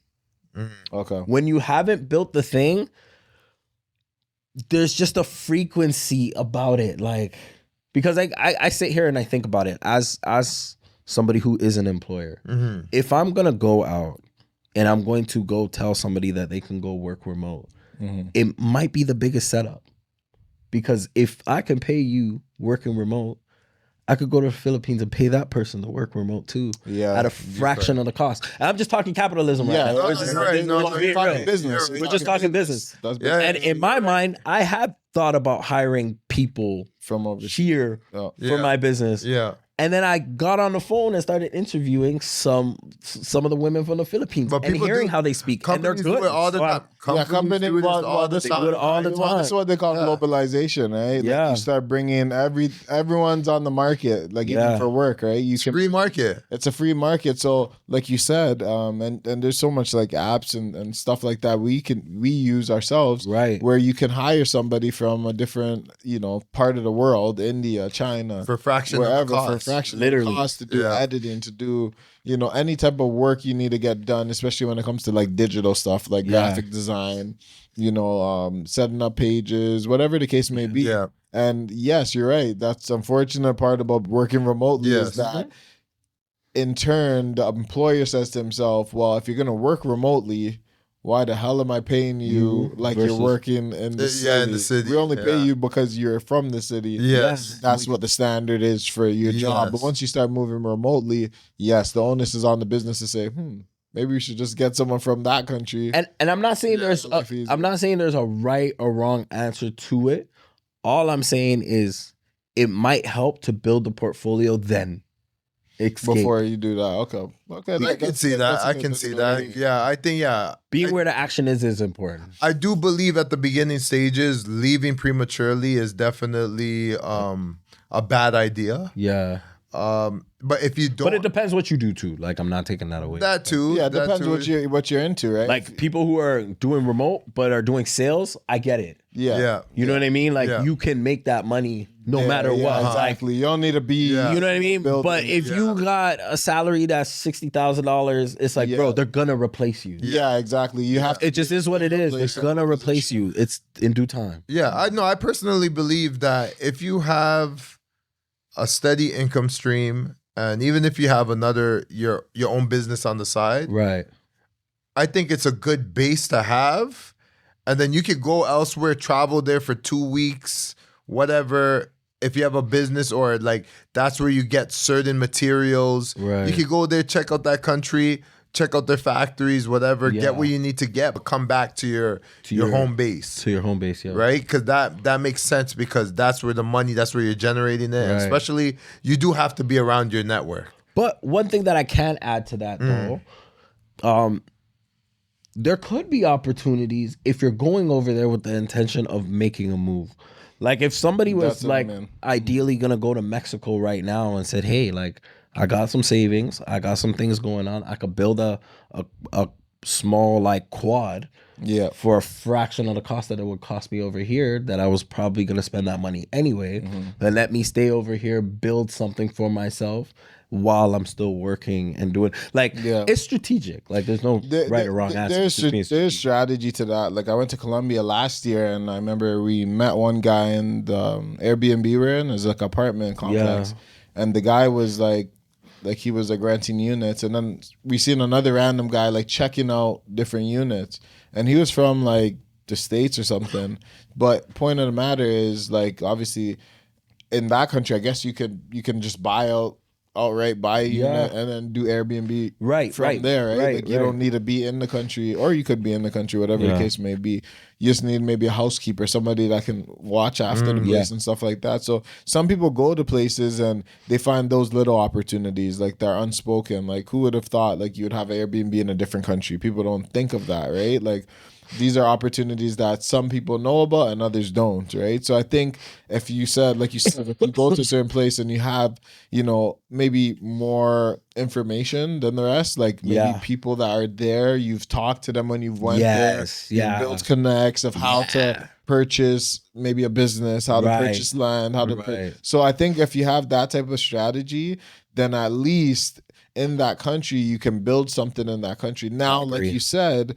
Okay. When you haven't built the thing, there's just a frequency about it, like. Because I sit here and I think about it as somebody who is an employer. If I'm gonna go out and I'm going to go tell somebody that they can go work remote, it might be the biggest setup. Because if I can pay you working remote, I could go to the Philippines and pay that person to work remote too, at a fraction of the cost. And I'm just talking capitalism right now. We're talking business. We're just talking business. Yeah. And in my mind, I have thought about hiring people From over here for my business. Yeah. And then I got on the phone and started interviewing some of the women from the Philippines and hearing how they speak. And they're Companies good. do it all the time. Companies do it all the time. They do it all the time. That's what they call globalization, right? Yeah. Like you start bringing everyone's on the market, like even for work, right? Free market. It's a free market. So like you said, and there's so much like apps and stuff like that we use ourselves, right? Where you can hire somebody from a different, part of the world, India, China, for fraction wherever, of the cost. for fraction Literally. of the cost to do editing, to do any type of work you need to get done, especially when it comes to like digital stuff, like graphic design, setting up pages, whatever the case may be. Yeah. And yes, you're right. That's the unfortunate part about working remotely is that in turn, the employer says to himself, well, if you're going to work remotely, why the hell am I paying you like you're working in the city? Yeah, in the city. We only pay you because you're from the city. Yes. That's what the standard is for your job. But once you start moving remotely, yes, the onus is on the business to say, maybe we should just get someone from that country. And I'm not saying there's a right or wrong answer to it. All I'm saying is it might help to build the portfolio then. Before you do that. Okay. I can see that. I can see that. Yeah, I think, being where the action is important. I do believe at the beginning stages, leaving prematurely is definitely a bad idea. Yeah. But if you don't, but it depends what you do too. Like, I'm not taking that away. That too. Yeah, it depends what you're into, right? Like people who are doing remote but are doing sales, I get it. Yeah. You know what I mean? Like you can make that money no matter what. Exactly. You don't need to be. You know what I mean? But if you got a salary that's $60,000, it's like, bro, they're gonna replace you. Yeah, exactly. You have to. It just is what it is. They're gonna replace you. It's in due time. Yeah, I know. I personally believe that if you have a steady income stream, and even if you have your own business on the side, right? I think it's a good base to have, and then you could go elsewhere, travel there for 2 weeks, whatever. If you have a business or like that's where you get certain materials, right? You could go there, check out that country, check out their factories, whatever. Get what you need to get, but come back to your home base. To your home base, yeah. Right? Because that makes sense because that's where the money, that's where you're generating it. And especially, you do have to be around your network. But one thing that I can add to that though, there could be opportunities if you're going over there with the intention of making a move. Like if somebody was ideally gonna go to Mexico right now and said, hey, like, I got some savings, I got some things going on, I could build a small like quad for a fraction of the cost that it would cost me over here, that I was probably gonna spend that money anyway. Then let me stay over here, build something for myself while I'm still working and doing it's strategic. Like there's no right or wrong answer. There's strategy to that. Like I went to Colombia last year and I remember we met one guy in the Airbnb we're in. It's like an apartment complex. And the guy was like he was like renting units, and then we seen another random guy like checking out different units, and he was from like the States or something. But point of the matter is, like, obviously in that country, I guess you can just buy a unit and then do Airbnb from there, right? Like you don't need to be in the country, or you could be in the country, whatever the case may be. You just need maybe a housekeeper, somebody that can watch after the place and stuff like that. So some people go to places and they find those little opportunities, like they're unspoken. Like who would have thought like you would have an Airbnb in a different country? People don't think of that, right? Like these are opportunities that some people know about and others don't, right? So I think if you said, like you said, if you go to a certain place and you have, maybe more information than the rest, like maybe people that are there, you've talked to them when you've went there, you built connects of how to purchase maybe a business, how to purchase land, how to so I think if you have that type of strategy, then at least in that country you can build something in that country. Now, like you said,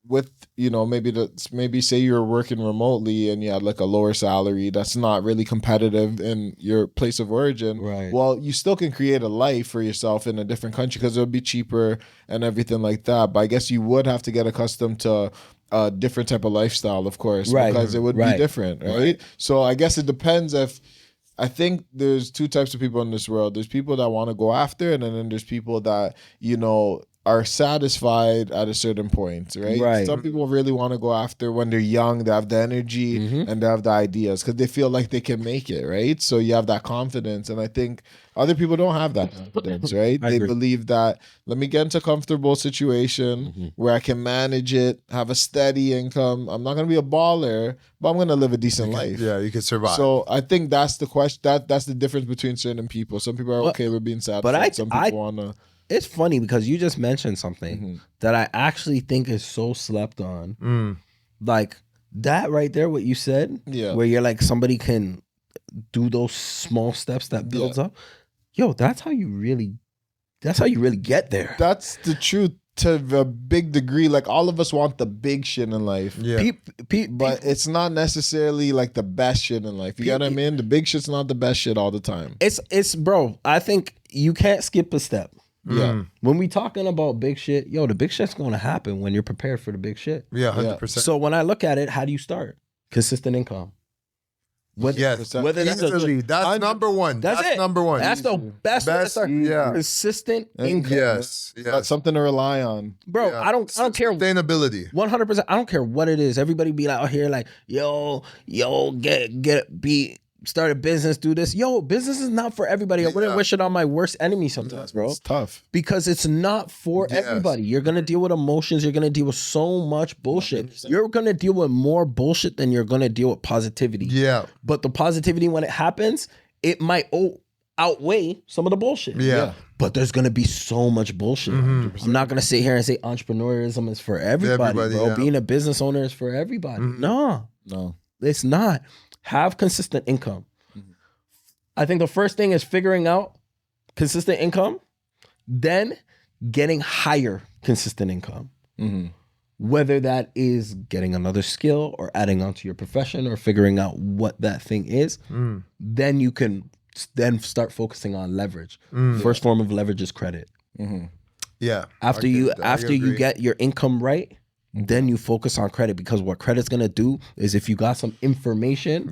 with, you know, maybe say you're working remotely and you had like a lower salary that's not really competitive in your place of origin. Right. Well, you still can create a life for yourself in a different country because it'll be cheaper and everything like that. But I guess you would have to get accustomed to a different type of lifestyle, of course, Right. because it would be different, right? So I guess it depends if. I think there's two types of people in this world. There's people that want to go after, and then there's people that, you know, are satisfied at a certain point, right? Right. Some people really want to go after when they're young, they have the energy and they have the ideas because they feel like they can make it, right? So you have that confidence. And I think other people don't have that confidence, right? They agree. believe that, let me get into a comfortable situation where I can manage it, have a steady income. I'm not going to be a baller, but I'm going to live a decent life. Yeah, you can survive. So I think that's the question. That's the difference between certain people. Some people are okay with being satisfied. Some people want to. It's funny because you just mentioned something that I actually think is so slept on. Like that right there, what you said, where you're like, somebody can do those small steps that builds up. Yo, that's how you really get there. That's the truth to a big degree. Like all of us want the big shit in life. Yeah. But it's not necessarily like the best shit in life. You get what I mean? The big shit's not the best shit all the time. It's bro, I think you can't skip a step. Yeah. When we talking about big shit, yo, the big shit's going to happen when you're prepared for the big shit. Yeah, 100%. So when I look at it, how do you start? Consistent income. Yes, whether that's that's number one. That's it. Number one. That's the best way to start. Yeah. Consistent income. Yes. That's something to rely on. Bro, Yeah. I don't care. Sustainability. 100%. I don't care what it is. Everybody be out here like, yo, start a business, do this. Yo, business is not for everybody. I wouldn't wish it on my worst enemy sometimes, bro. It's tough. Because it's not for everybody. You're going to deal with emotions. You're going to deal with so much bullshit. 100%. You're going to deal with more bullshit than you're going to deal with positivity. Yeah. But the positivity, when it happens, it might outweigh some of the bullshit. Yeah. But there's going to be so much bullshit. I'm not going to sit here and say entrepreneurism is for everybody, bro. Yeah. Being a business owner is for everybody. No, it's not. Have consistent income. I think the first thing is figuring out consistent income, then getting higher consistent income. Whether that is getting another skill or adding on to your profession or figuring out what that thing is, then you can then start focusing on leverage. First form of leverage is credit. Yeah. After you get your income right, then you focus on credit, because what credit's gonna do is, if you got some information,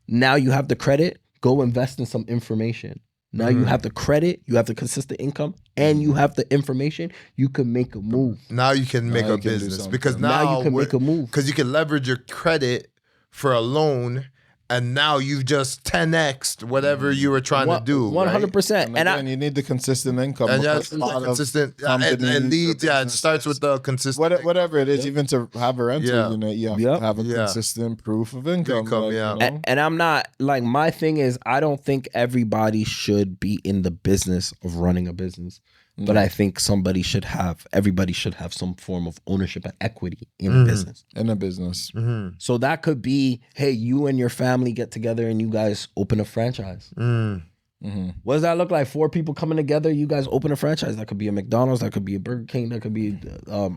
now you have the credit, go invest in some information. Now you have the credit, you have the consistent income, and you have the information, you can make a move. Now you can make a business, because now you can make a move. Because you can leverage your credit for a loan, and now you've just 10x'd whatever you were trying to do. 100%. And you need the consistent income. And consistent and leads. Yeah, it starts with the consistent. Whatever it is, even to have a rental unit, you have to have a consistent proof of income. You know? And I'm not, like, my thing is, I don't think everybody should be in the business of running a business. But I think everybody should have some form of ownership and equity in a business. In a business. So that could be, hey, you and your family get together and you guys open a franchise. What does that look like? 4 people coming together, you guys open a franchise. That could be a McDonald's, that could be a Burger King, that could be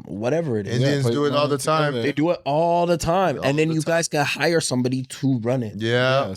whatever it is. Indians do it all the time. They do it all the time. And then you guys can hire somebody to run it. Yeah.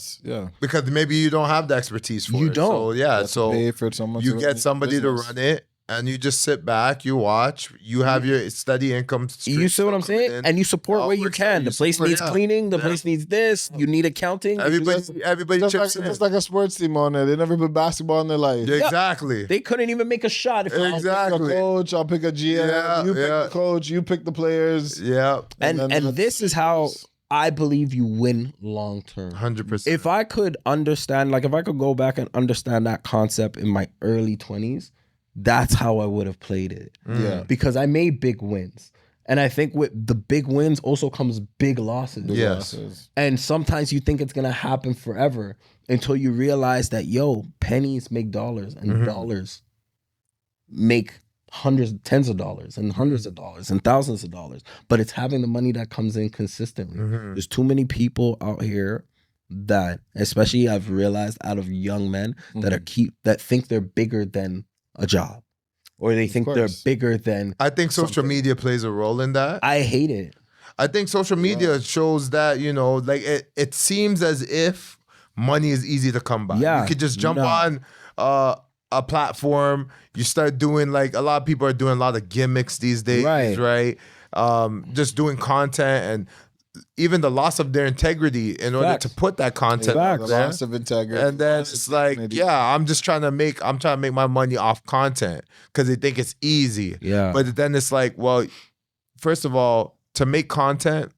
Because maybe you don't have the expertise for it. You don't. So pay for someone you get somebody to run it, and you just sit back, you watch, you have your steady income stream. You see what I'm saying? And you support where you can. The place needs cleaning, the place needs this, you need accounting. Everybody chips in. It's like a sports team on there. They never played basketball in their life. Exactly. They couldn't even make a shot. If I'll pick a coach, I'll pick a GM, you pick the coach, you pick the players. Yeah. And this is how I believe you win long term. 100%. If I could understand, like if I could go back and understand that concept in my early 20s, that's how I would have played it. Yeah. Because I made big wins. And I think with the big wins also comes big losses. Yes. And sometimes you think it's going to happen forever until you realize that, pennies make dollars, and dollars make tens of dollars and hundreds of dollars and thousands of dollars. But it's having the money that comes in consistently. There's too many people out here that, especially I've realized out of young men that think they're bigger than a job. or they think they're bigger than. I think social media plays a role in that. I hate it. I think social media shows that, you know, like it seems as if money is easy to come by. Yeah, you could just jump on a platform. You start doing, like, a lot of people are doing a lot of gimmicks these days, right? Just doing content, and even the loss of their integrity in order to put that content out there. The loss of integrity. And then it's like, I'm trying to make my money off content because they think it's easy. Yeah. But then it's like, well, first of all, to make content,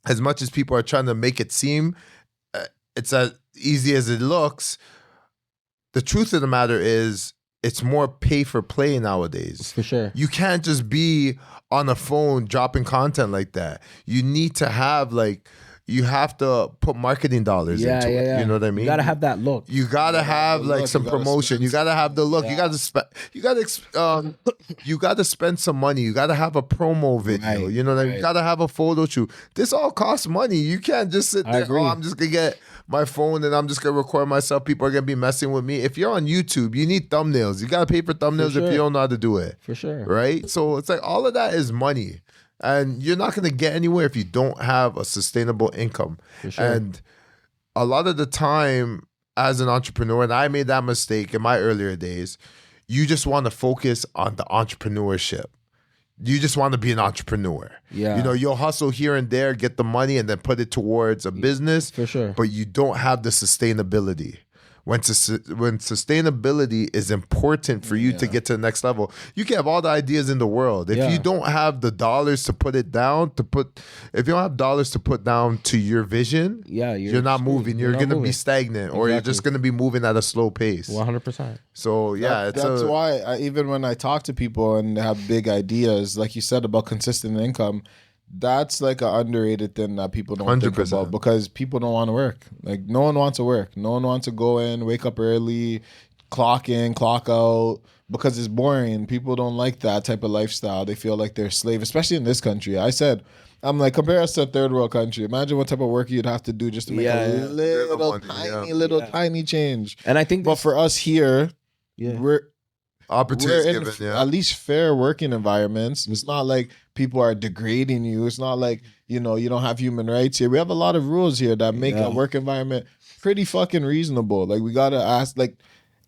as much as people are trying to make it seem it's as easy as it looks, the truth of the matter is it's more pay for play nowadays. For sure. You can't just be on a phone dropping content like that. You need to have, like, you have to put marketing dollars into it. You know what I mean? You gotta have that look. You gotta have like some promotion. You gotta have the look. You gotta spend. You gotta spend some money. You gotta have a promo video. You know what I mean? You gotta have a photo shoot. This all costs money. You can't just sit there. Oh, I'm just gonna get my phone and I'm just gonna record myself. People are gonna be messing with me. If you're on YouTube, you need thumbnails. You gotta pay for thumbnails if you don't know how to do it. For sure. Right? So it's like all of that is money. And you're not going to get anywhere if you don't have a sustainable income. For sure. And a lot of the time as an entrepreneur, and I made that mistake in my earlier days, you just want to focus on the entrepreneurship. You just want to be an entrepreneur. Yeah. You know, you'll hustle here and there, get the money, and then put it towards a business. For sure. But you don't have the sustainability. When sustainability is important for you to get to the next level, you can have all the ideas in the world. If you don't have the dollars to put it down, if you don't have dollars to put down to your vision, you're not moving. You're going to be stagnant, or you're just going to be moving at a slow pace. 100%. So that's why even when I talk to people and they have big ideas, like you said about consistent income, that's like an underrated thing that people don't 100%. Think about, because people don't want to work. Like, no one wants to work. No one wants to go in, wake up early, clock in, clock out, because it's boring. People don't like that type of lifestyle. They feel like they're a slave, especially in this country. I'm like, compare us to a third world country. Imagine what type of work you'd have to do just to make a tiny change. And I think, but for us here, we're opportunities given, at least fair working environments. It's not like people are degrading you. It's not like, you know, you don't have human rights here. We have a lot of rules here that make a work environment pretty fucking reasonable. Like, we gotta ask, like,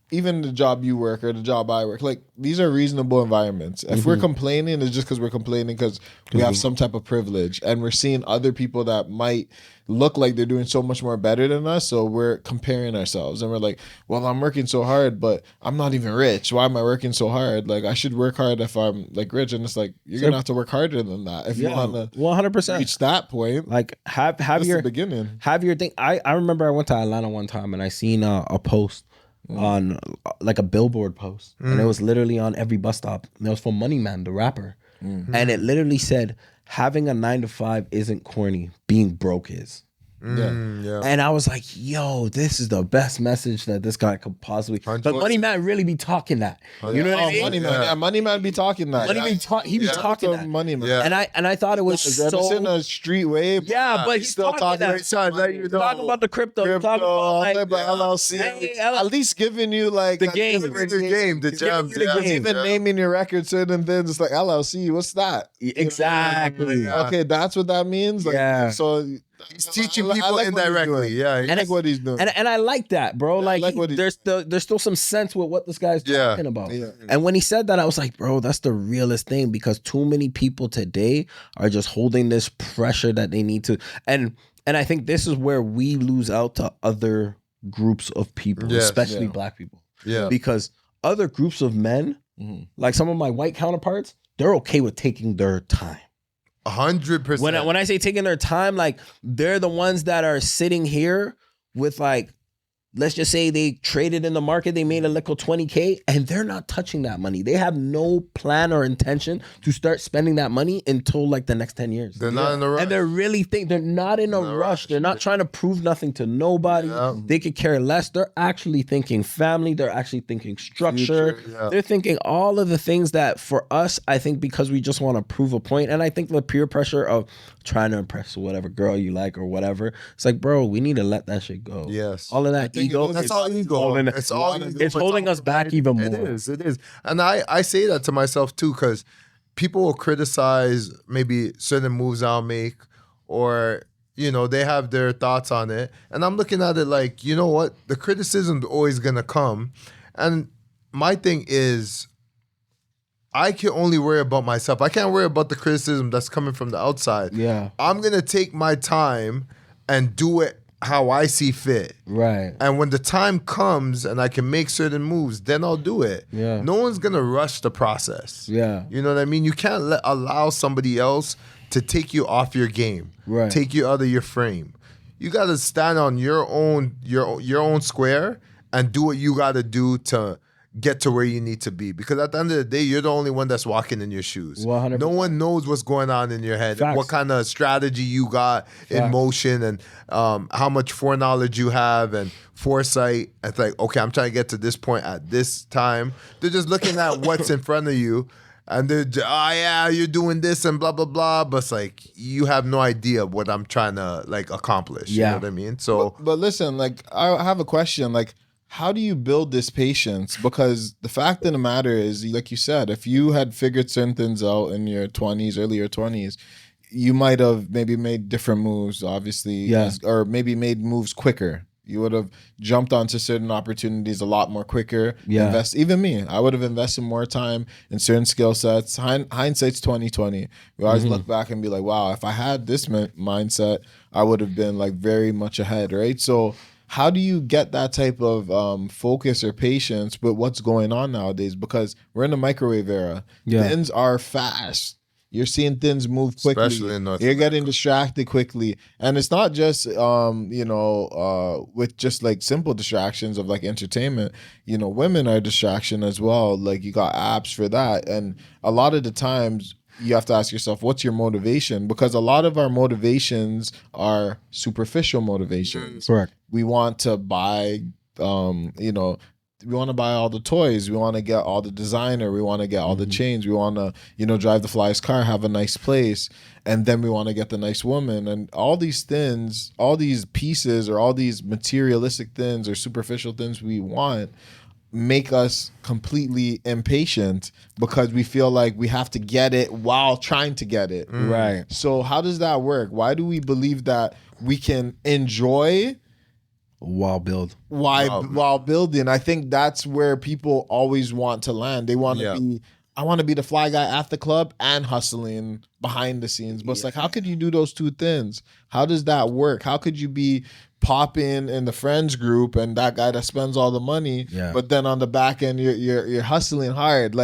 even the job you work or the job I work, like, these are reasonable environments. If we're complaining, it's just because we're complaining because we have some type of privilege, and we're seeing other people that might look like they're doing so much more better than us, so we're comparing ourselves, and we're like, well, I'm working so hard, but I'm not even rich. Why am I working so hard? Like, I should work hard if I'm, like, rich. And it's like, you're gonna have to work harder than that if you want to 100% reach that point. Like, have your beginning. Have your thing. I remember I went to Atlanta one time and I seen a post on like a billboard post, and it was literally on every bus stop. And it was from Money Man, the rapper, and it literally said, having a 9-to-5 isn't corny, being broke is. And I was like, yo, this is the best message that this guy could possibly. But Money Man really be talking that. You know what I mean? Money Man be talking that. He be talking that. Money Man. And I thought it was so in a street way. But he's still talking that. He's talking about the crypto. Talking about LLC. At least giving you like the game, the gems. Even naming your record certain things. It's like, LLC. What's that? Exactly. Okay, that's what that means. Like, so. He's teaching people indirectly. I like what he's doing. And I like that, bro. Like there's still some sense with what this guy's talking about. And when he said that, I was like, bro, that's the realest thing, because too many people today are just holding this pressure that they need to. And I think this is where we lose out to other groups of people, especially black people. Because other groups of men, like some of my white counterparts, they're okay with taking their time. 100%. When I say taking their time, like, they're the ones that are sitting here with, like, let's just say they traded in the market, they made a little $20K, and they're not touching that money. They have no plan or intention to start spending that money until like the next 10 years. They're not in a rush. And they're not in a rush. They're not trying to prove nothing to nobody. They could care less. They're actually thinking family. They're actually thinking structure. They're thinking all of the things that for us, I think, because we just want to prove a point. And I think the peer pressure of trying to impress whatever girl you like or whatever, it's like, bro, we need to let that shit go. Yes. All of that ego. That's all ego. It's all ego. It's holding us back even more. It is. And I say that to myself too, because people will criticize maybe certain moves I'll make, or they have their thoughts on it. And I'm looking at it like, you know what? The criticism's always gonna come. And my thing is, I can only worry about myself. I can't worry about the criticism that's coming from the outside. Yeah. I'm gonna take my time and do it how I see fit. Right. And when the time comes and I can make certain moves, then I'll do it. Yeah. No one's gonna rush the process. Yeah. You know what I mean? You can't allow somebody else to take you off your game. Right. Take you out of your frame. You gotta stand on your own square and do what you gotta do to get to where you need to be. Because at the end of the day, you're the only one that's walking in your shoes. 100%. No one knows what's going on in your head, Facts. what kind of strategy you got in motion, and how much foreknowledge you have and foresight. It's like, okay, I'm trying to get to this point at this time. They're just looking at what's in front of you, and they're, you're doing this and blah, blah, blah. But it's like, you have no idea what I'm trying to accomplish. You know what I mean? So, but listen, I have a question. How do you build this patience? Because the fact of the matter is, like you said, if you had figured certain things out in your 20s, earlier 20s, you might have maybe made different moves, obviously, or maybe made moves quicker. You would have jumped onto certain opportunities a lot more quicker. Yeah. Even me, I would have invested more time in certain skill sets. Hindsight's 2020. We always look back and be like, wow, if I had this mindset, I would have been very much ahead, right? So how do you get that type of focus or patience with what's going on nowadays? Because we're in the microwave era. Yeah. Things are fast. You're seeing things move quickly. Especially in North You're getting distracted quickly. And it's not just, with just simple distractions of entertainment. Women are a distraction as well. You got apps for that. And a lot of the times, you have to ask yourself, what's your motivation? Because a lot of our motivations are superficial motivations. Correct. We want to buy, we want to buy all the toys. We want to get all the designer. We want to get all the chains. We want to, drive the flyest car, have a nice place. And then we want to get the nice woman. And all these things, all these pieces or all these materialistic things or superficial things we want make us completely impatient because we feel like we have to get it while trying to get it. Right. So how does that work? Why do we believe that we can enjoy while building? I think that's where people always want to land. They want to be, I want to be the fly guy at the club and hustling behind the scenes. But it's how could you do those two things? How does that work? How could you be popping in the friends group and that guy that spends all the money, but then on the back end you're hustling hard?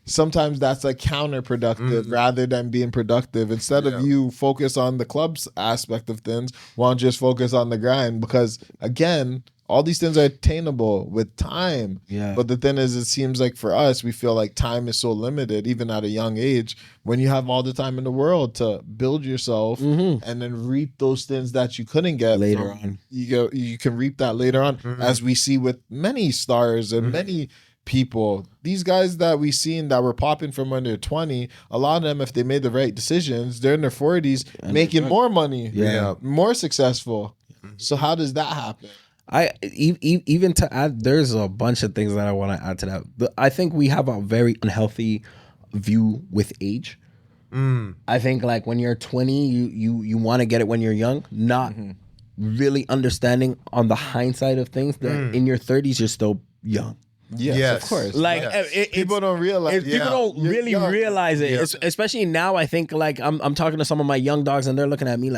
Sometimes that's counterproductive rather than being productive. Instead of you focus on the club's aspect of things, why don't you just focus on the grind? Because again, all these things are attainable with time. Yeah. But the thing is, it seems like for us, we feel like time is so limited, even at a young age, when you have all the time in the world to build yourself and then reap those things that you couldn't get later on. You can reap that later on, as we see with many stars and many people. These guys that we seen that were popping from when they're 20, a lot of them, if they made the right decisions, they're in their 40s making more money, more successful. So how does that happen? Even to add, there's a bunch of things that I want to add to that. I think we have a very unhealthy view with age. I think when you're 20, you want to get it when you're young, not really understanding on the hindsight of things that in your 30s you're still young. Yes, of course. People don't realize. People don't really realize it. Especially now, I think I'm talking to some of my young dogs and they're looking at me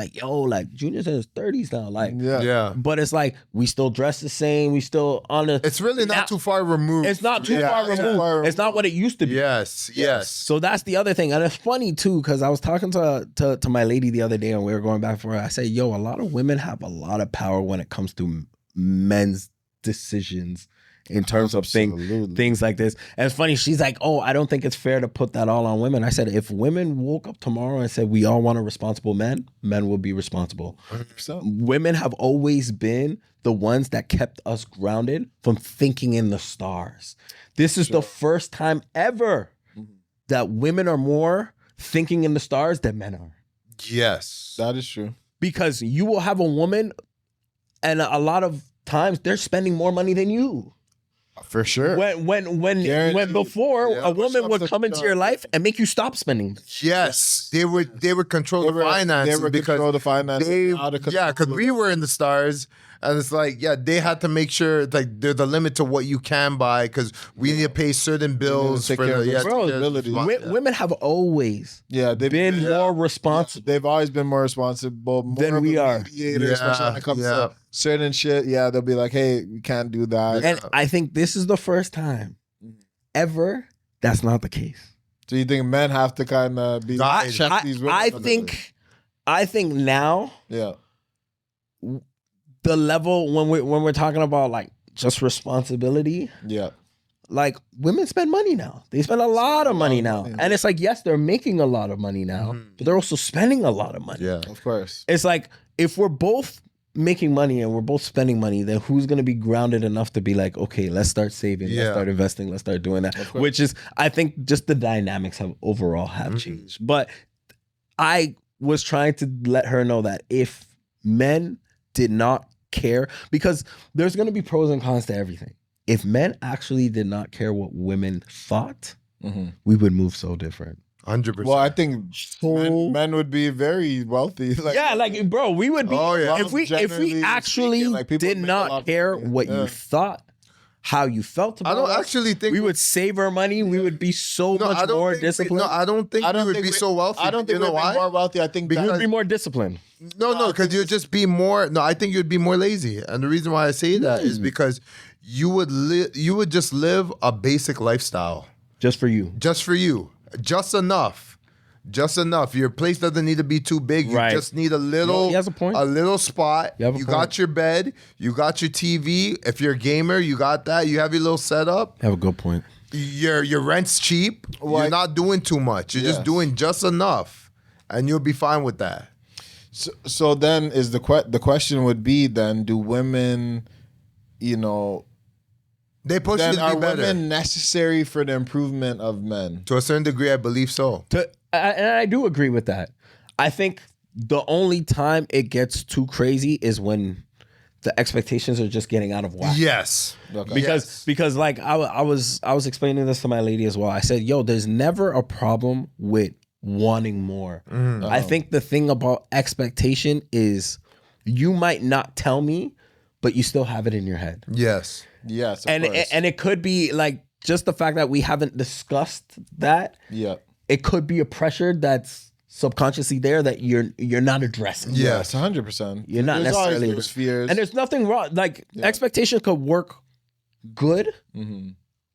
Junior's in his 30s now. But it's we still dress the same. We still on the. It's really not too far removed. It's not too far removed. It's not what it used to be. Yes. So that's the other thing, and it's funny too because I was talking to my lady the other day and we were going back and forth. I said, "Yo, a lot of women have a lot of power when it comes to men's decisions." In terms of things like this. And it's funny, she's like, oh, I don't think it's fair to put that all on women. I said, if women woke up tomorrow and said, we all want a responsible man, men will be responsible. 100%. Women have always been the ones that kept us grounded from thinking in the stars. This is the first time ever that women are more thinking in the stars than men are. Yes. That is true. Because you will have a woman and a lot of times they're spending more money than you. For sure. When before a woman would come into your life and make you stop spending. Yes, they would control the finances. They would control the finances. Because we were in the stars, and it's like, they had to make sure like there's a limit to what you can buy because we need to pay certain bills for the Women have always been more responsible. They've always been more responsible than we are. Especially when it comes to certain shit. Yeah, they'll be like, hey, we can't do that. And I think this is the first time ever that's not the case. So you think men have to kind of be check these women? I think now, the level when we're talking about like just responsibility, like women spend money now. They spend a lot of money now, and it's like, yes, they're making a lot of money now, but they're also spending a lot of money. Yeah, of course. It's like if we're both making money and we're both spending money, then who's going to be grounded enough to be like, okay, let's start saving, let's start investing, let's start doing that. Which is, I think, just the dynamics have changed. But I was trying to let her know that if men did not care, because there's going to be pros and cons to everything. If men actually did not care what women thought, we would move so different. 100%. Well, I think men would be very wealthy. Like, bro, we would be if we actually did not care what you thought, how you felt about it. I don't actually think we would save our money. We would be so much more disciplined. I don't think we would be so wealthy. I don't think we'd be more wealthy. I think we would be more disciplined. No, because you'd just be more. No, I think you'd be more lazy. And the reason why I say that is because you would just live a basic lifestyle. Just for you. Just enough. Your place doesn't need to be too big. You just need a little. He has a point. A little spot. You got your bed. You got your TV. If you're a gamer, you got that. You have your little setup. Have a good point. Your rent's cheap. You're not doing too much. You're just doing just enough, and you'll be fine with that. So then is the question would be then, do women, they push you to be better. Are women necessary for the improvement of men? To a certain degree, I believe so. And I do agree with that. I think the only time it gets too crazy is when the expectations are just getting out of whack. Yes. Okay. Because like I was explaining this to my lady as well. I said, yo, there's never a problem with wanting more. I think the thing about expectation is you might not tell me, but you still have it in your head. Yes. Yes, of and course. And it could be like just the fact that we haven't discussed that. Yeah. It could be a pressure that's subconsciously there that you're not addressing. Yes, 100%. You're not necessarily those fears. And there's nothing wrong. Like expectation could work good,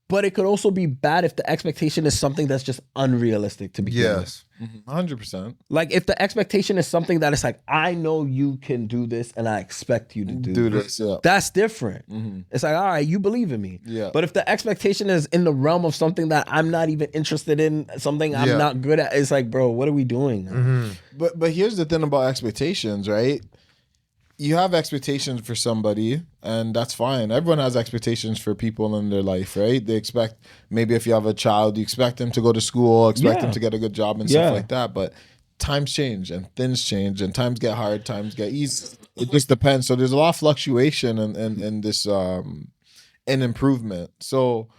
but it could also be bad if the expectation is something that's just unrealistic to begin with. 100%. Like if the expectation is something that is like, I know you can do this and I expect you to do this. That's different. It's like, all right, you believe in me. Yeah. But if the expectation is in the realm of something that I'm not even interested in, something I'm not good at, it's like, bro, what are we doing? But here's the thing about expectations, right? You have expectations for somebody, and that's fine. Everyone has expectations for people in their life, right? They expect, maybe if you have a child, you expect them to go to school, expect them to get a good job and stuff like that. But times change and things change and times get hard, times get easy. It just depends. So there's a lot of fluctuation in this in improvement. So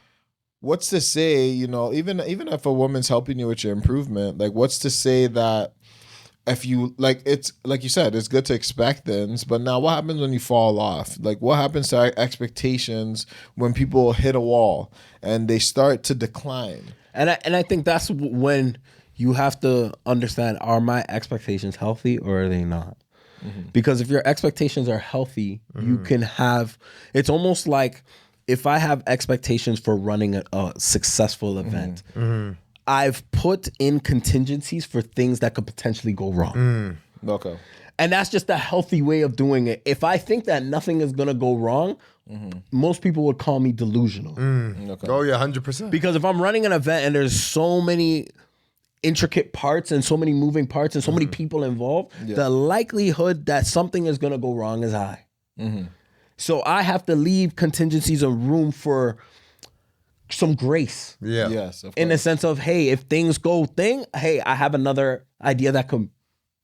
what's to say, even if a woman's helping you with your improvement, like what's to say that if you it's like you said, it's good to expect things, but now what happens when you fall off? Like what happens to our expectations when people hit a wall and they start to decline? And I think that's when you have to understand, are my expectations healthy or are they not? Because if your expectations are healthy, you can have, it's almost like if I have expectations for running a successful event, I've put in contingencies for things that could potentially go wrong. Okay. And that's just a healthy way of doing it. If I think that nothing is going to go wrong, most people would call me delusional. Okay. Oh, yeah, 100%. Because if I'm running an event and there's so many intricate parts and so many moving parts and so many people involved, the likelihood that something is going to go wrong is high. So I have to leave contingencies and room for some grace. Yeah. Yes. Of in the course. sense of, hey, if things go hey, I have another idea that could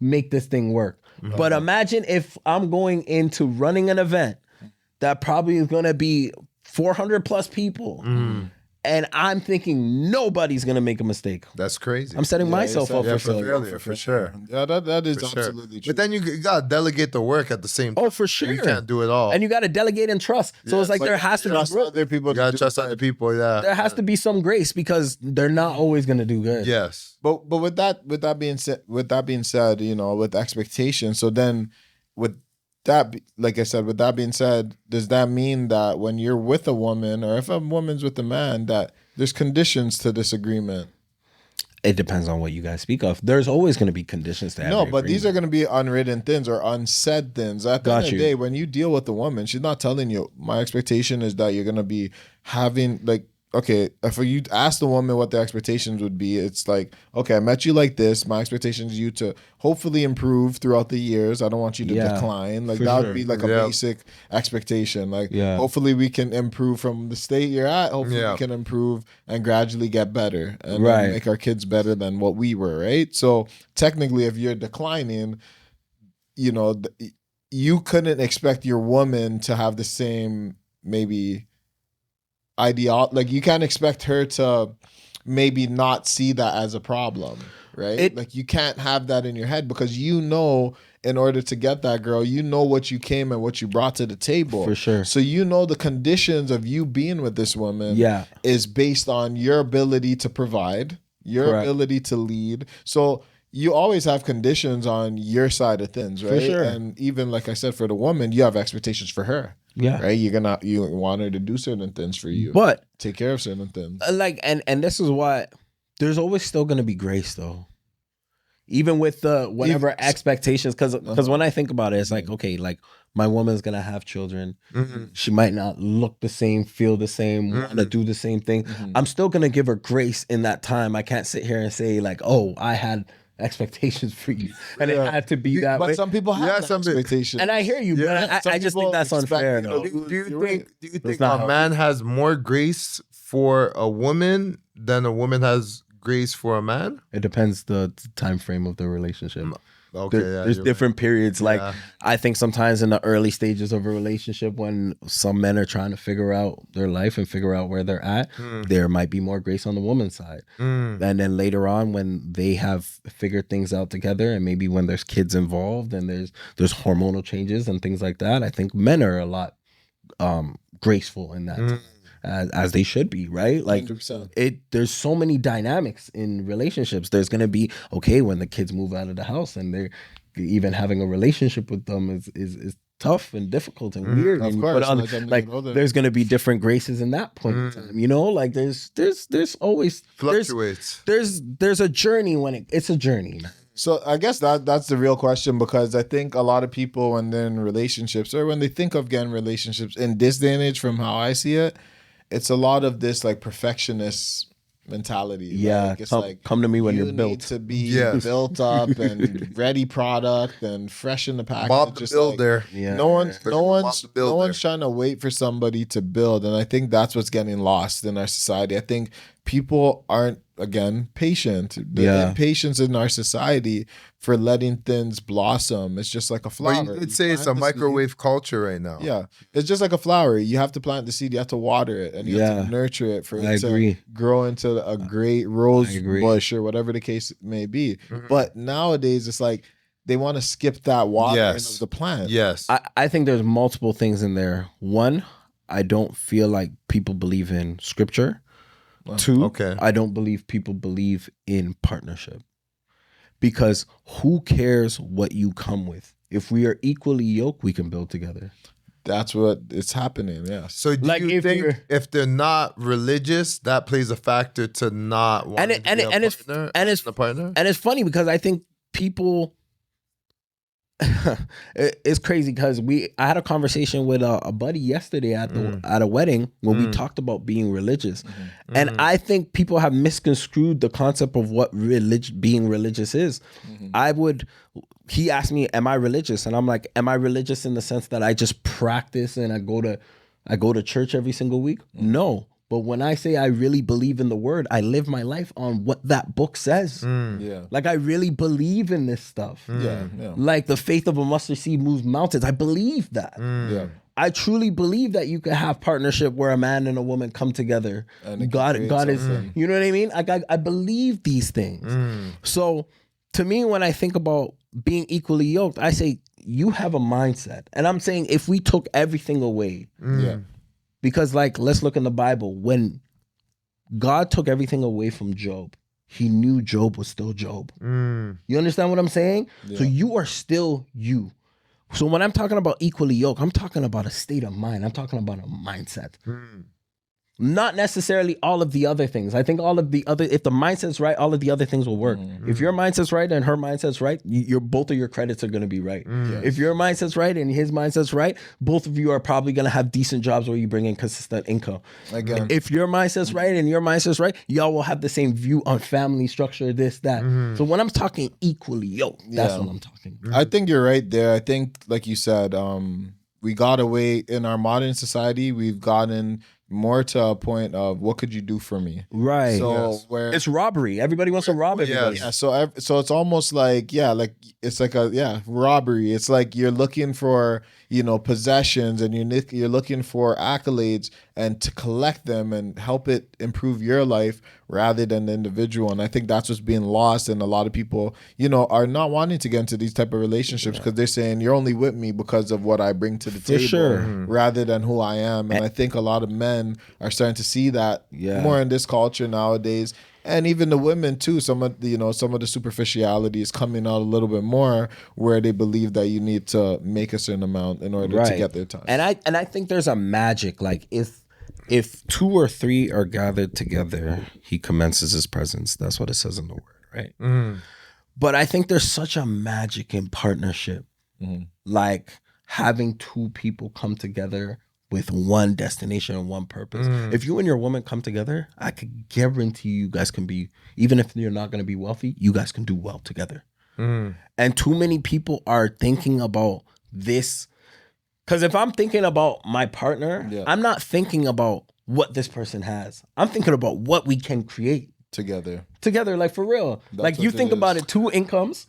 make this thing work. But imagine if I'm going into running an event that probably is going to be 400 plus people. And I'm thinking nobody's going to make a mistake. That's crazy. I'm setting myself up for failure. For sure. Yeah, that is For sure. absolutely true. But then you got to delegate the work at the same time. Oh, for sure. You can't do it all. And you got to delegate and trust. So it's like there has to trust be other people. You got to trust other people, yeah. there has to be some grace because they're not always going to do good. Yes. But with that being said, you know, with expectations. So then, with that, like I said, with that being said, does that mean that when you're with a woman, or if a woman's with a man, that there's conditions to this agreement? It depends on what you guys speak of. There's always going to be conditions to every But these are agreement. going to be unwritten things or unsaid things. At the end of the day, when you deal with a woman, she's not telling you, my expectation is that you're going to be having, like, okay, if you ask the woman what the expectations would be, it's like, okay, I met you like this. My expectation is you to hopefully improve throughout the years. I don't want you to decline. Like, for that sure. would be like a basic expectation. Like, hopefully we can improve from the state you're at. Hopefully we can improve and gradually get better and then make our kids better than what we were, right? So technically, if you're declining, you know, you couldn't expect your woman to have the same maybe like you can't expect her to maybe not see that as a problem, right? Like you can't have that in your head because you know, in order to get that girl, you know what you came and what you brought to the table. For sure. So you know the conditions of you being with this woman is based on your ability to provide, your ability to lead. So you always have conditions on your side of things, right? For sure. And even like I said, for the woman, you have expectations for her. Yeah. Right? You want her to do certain things for you. But take care of certain things. Like, and this is why there's always still going to be grace though. Even with the whatever expectations, because when I think about it, it's like, okay, like my woman's gonna have children. She might not look the same, feel the same, want to do the same thing. I'm still gonna give her grace in that time. I can't sit here and say like, oh, I had expectations for you, and it had to be that way. But some people have some expectations, and I hear you, but I just think that's unfair. Though. Do you think a man has more grace for a woman than a woman has grace for a man? It depends the time frame of the relationship. Okay, there's different periods. Like I think sometimes in the early stages of a relationship, when some men are trying to figure out their life and figure out where they're at, there might be more grace on the woman's side. And then later on, when they have figured things out together, and maybe when there's kids involved and there's hormonal changes and things like that, I think men are a lot graceful in that. As they should be, right? Like 100%. There's so many dynamics in relationships. There's gonna be when the kids move out of the house and they're even having a relationship with them is tough and difficult and weird. Of and course, there's gonna be different graces in that point in time. You know, like there's always fluctuates. There's a journey it's a journey. So I guess that's the real question, because I think a lot of people when they're in relationships or when they think of getting relationships in this day and age, from how I see it, it's a lot of this like perfectionist mentality. Yeah, like, it's like come to me when you're need built. to be built up and ready product and fresh in the package. Bob the Builder. Yeah. No one's trying to wait for somebody to build, and I think that's what's getting lost in our society. I think people aren't, again, patient. The impatience in our society for letting things blossom. It's just like a flower. But you did say it's a microwave culture right now. Yeah. It's just like a flower. You have to plant the seed, you have to water it, and you have to nurture it for it to grow into a great rose bush or whatever the case may be. But nowadays it's like they want to skip that watering of the plant. Yes. I think there's multiple things in there. One, I don't feel like people believe in scripture. Two, I don't believe people believe in partnership, because who cares what you come with? If we are equally yoked, we can build together. That's what it's happening. Yeah. So do you think if they're not religious, that plays a factor to not want to be a partner? And it's funny because I think people. It's crazy because I had a conversation with a buddy yesterday at a wedding when we talked about being religious, and I think people have misconstrued the concept of what being religious is. He asked me, "Am I religious?" And I'm like, "Am I religious in the sense that I just practice and I go to church every single week?" No, But when I say I really believe in the word, I live my life on what that book says. Yeah. Like, I really believe in this stuff. Yeah. Like, the faith of a mustard seed moves mountains. I believe that. Yeah. I truly believe that you can have partnership where a man and a woman come together. And God is, you know what I mean? Like, I believe these things. So to me, when I think about being equally yoked, I say you have a mindset. And I'm saying if we took everything away, Yeah. because like, let's look in the Bible. When God took everything away from Job, he knew Job was still Job. You understand what I'm saying? So you are still you. So when I'm talking about equally yoked, I'm talking about a state of mind. I'm talking about a mindset. Not necessarily all of the other things. I think all of the other, if the mindset's right, all of the other things will work. If your mindset's right and her mindset's right, your both of your credits are going to be right. If your mindset's right and his mindset's right, both of you are probably going to have decent jobs where you bring in consistent income. Again. If your mindset's right and your mindset's right, y'all will have the same view on family structure, this, that. So when I'm talking equally yoked, that's what I'm talking about. I think you're right there. I think, like you said, we got away in our modern society. We've gotten more to a point of what could you do for me, Right. So where It's robbery. Everybody wants to rob everybody. yeah, so it's almost like it's like a robbery. It's like you're looking for possessions and you're looking for accolades and to collect them and help it improve your life rather than the individual. And I think that's what's being lost. And a lot of people are not wanting to get into these type of relationships because they're saying you're only with me because of what I bring to the table rather than who I am. And I think a lot of men are starting to see that more in this culture nowadays. And even the women too, some of the superficiality is coming out a little bit more, where they believe that you need to make a certain amount in order to get their time. And I think there's a magic, like if two or three are gathered together, he commences his presence. That's what it says in the word, right? But I think there's such a magic in partnership, like having two people come together with one destination and one purpose. If you and your woman come together, I could guarantee you guys can be, even if you're not going to be wealthy, you guys can do well together. And too many people are thinking about this. Because if I'm thinking about my partner, I'm not thinking about what this person has. I'm thinking about what we can create. Together, like for real. Like you think about it, two incomes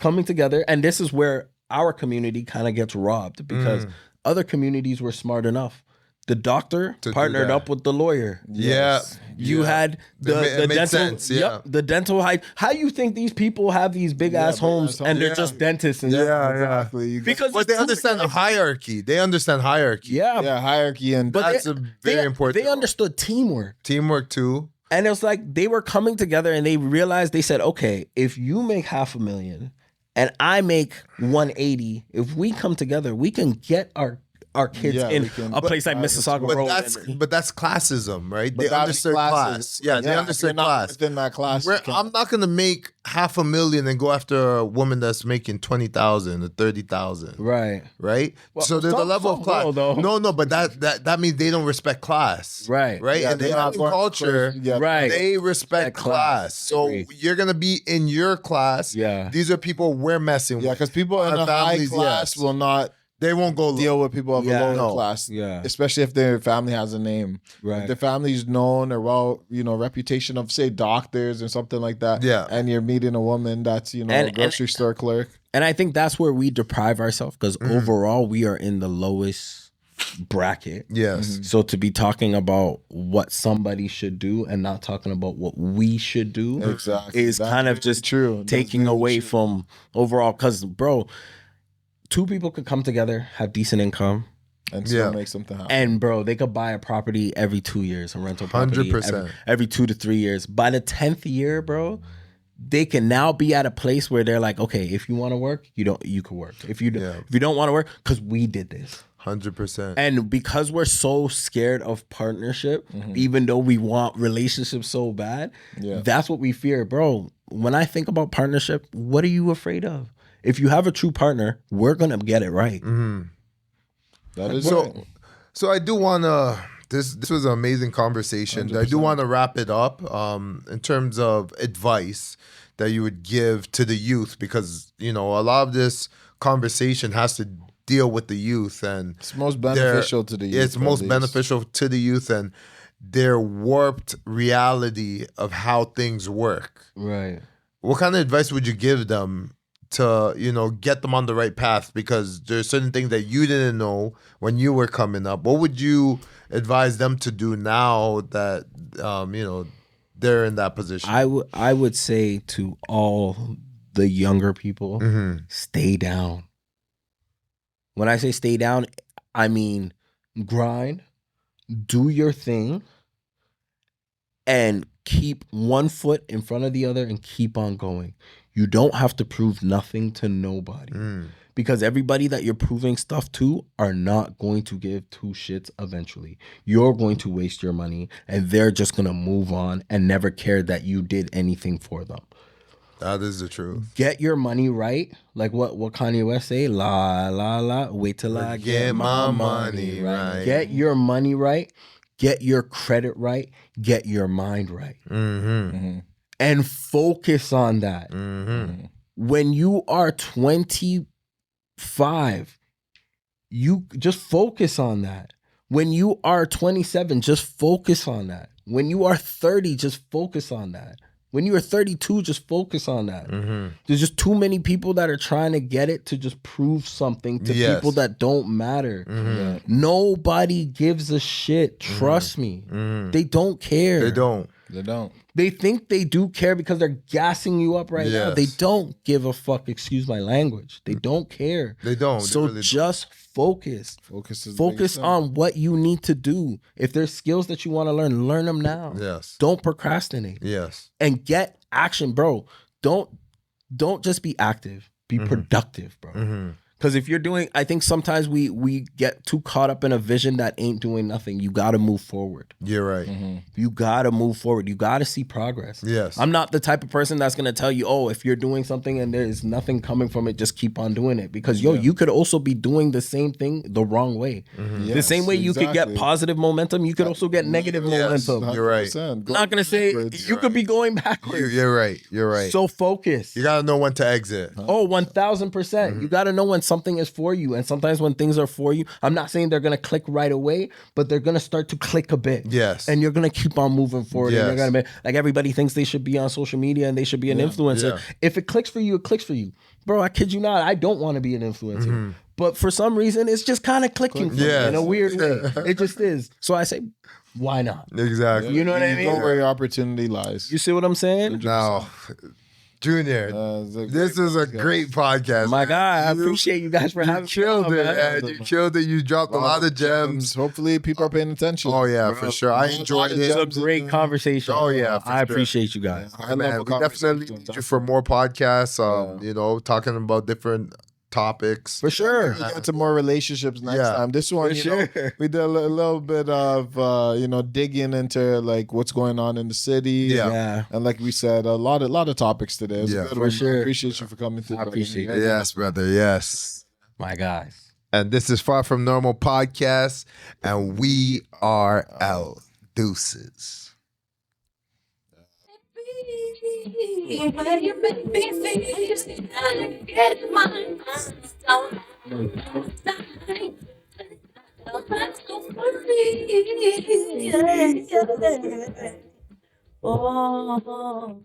coming together. And this is where our community kind of gets robbed because other communities were smart enough. The doctor partnered up with the lawyer. You had the dental. Sense. The dental height. How you think these people have these big ass homes and they're just dentists? And exactly. But they understand the hierarchy. They understand hierarchy. Hierarchy, and that's a very important. They understood teamwork. Teamwork too. And it was like they were coming together and they realized, they said, okay, if you make $500,000 and I make 180, if we come together, we can get our kids in a place like Mississauga Road. But that's classism, right? They understand class. Yeah, they understand class. Within that class, I'm not gonna make $500,000 and go after a woman that's making 20,000 or 30,000. Right. Well, so there's a level of class. No, but that means they don't respect class. Right. Yeah, and in culture, they respect class. So you're gonna be in your class. These are people we're messing with. Because people in a high class will not. They won't go deal with people of a lower class, especially if their family has a name. If their family's known or reputation of, say, doctors or something like that. And you're meeting a woman that's a grocery store clerk. And I think that's where we deprive ourselves because overall we are in the lowest bracket. So to be talking about what somebody should do and not talking about what we should do is kind of just taking away from overall. Because bro, two people could come together, have decent income, and still make something happen. And bro, they could buy a property every 2 years, a rental property 100%. Every 2 to 3 years. By the 10th year, bro, they can now be at a place where they're like, okay, if you want to work, you can work. If you don't want to work, because we did this. 100%. And because we're so scared of partnership, even though we want relationships so bad, that's what we fear, bro. When I think about partnership, what are you afraid of? If you have a true partner, we're gonna get it right. That is so. I do want to. This was an amazing conversation. 100%. I do want to wrap it up in terms of advice that you would give to the youth, because a lot of this conversation has to deal with the youth, and it's most beneficial to the youth. It's most beneficial to the youth, and their warped reality of how things work. Right. What kind of advice would you give them to, you know, get them on the right path? Because there's certain things that you didn't know when you were coming up. What would you advise them to do now that, you know, they're in that position? I would say to all the younger people, stay down. When I say stay down, I mean grind, do your thing, and keep one foot in front of the other and keep on going. You don't have to prove nothing to nobody. Because everybody that you're proving stuff to are not going to give two shits eventually. You're going to waste your money and they're just going to move on and never care that you did anything for them. That is the truth. Get your money right. Like what Kanye West say? La, la, la. Wait till I get my money right. Get your money right. Get your credit right. Get your mind right. And focus on that. When you are 25, you just focus on that. When you are 27, just focus on that. When you are 30, just focus on that. When you are 32, just focus on that. There's just too many people that are trying to get it to just prove something to people that don't matter. Nobody gives a shit. Trust me. They don't care. They don't. They think they do care because they're gassing you up right now. They don't give a fuck. Excuse my language. They don't care. They don't. So really just focus. Focus on what you need to do. If there's skills that you want to learn them now. Yes. Don't procrastinate. Yes. And get action, bro. Don't just be active. Be productive, bro. Because if you're doing, I think sometimes we get too caught up in a vision that ain't doing nothing. You got to move forward. You're right. You got to move forward. You got to see progress. Yes. I'm not the type of person that's going to tell you, oh, if you're doing something and there's nothing coming from it, just keep on doing it. Because, you could also be doing the same thing the wrong way. The same way you could get positive momentum, you could also get negative momentum. You're right. I'm not going to say you could be going backwards. You're right. You're right. So focus. You got to know when to exit. Oh, 1000%. You got to know when something is for you. And sometimes when things are for you, I'm not saying they're going to click right away, but they're going to start to click a bit. Yes. And you're going to keep on moving forward. Yes. And you're going to be like, everybody thinks they should be on social media and they should be an influencer. If it clicks for you, it clicks for you. Bro, I kid you not. I don't want to be an influencer. But for some reason, it's just kind of clicking for me in a weird way. It just is. So I say, why not? Exactly. You know what I mean? Go where your opportunity lies. You see what I'm saying? Now, Junior, this is a great podcast. My God, I appreciate you guys for having me. Killed it, man. You killed it. You dropped a lot of gems. Hopefully, people are paying attention. Oh yeah, for sure. I enjoyed it. It's a great conversation. Oh yeah, for I sure. appreciate you guys. Man, we definitely need you for more podcasts. You know, talking about different topics. For sure. We'll get to more relationships next time. This one, For know, sure. we did a little bit of digging into like what's going on in the city. Yeah. And like we said, a lot of topics today. It was a good for one. sure. I appreciate you for coming through. I appreciate it. Yes, brother. Yes. My guys. And this is Far From Normal Podcast, and we are out. Deuces. Where you make me feel, I get my stone. Oh.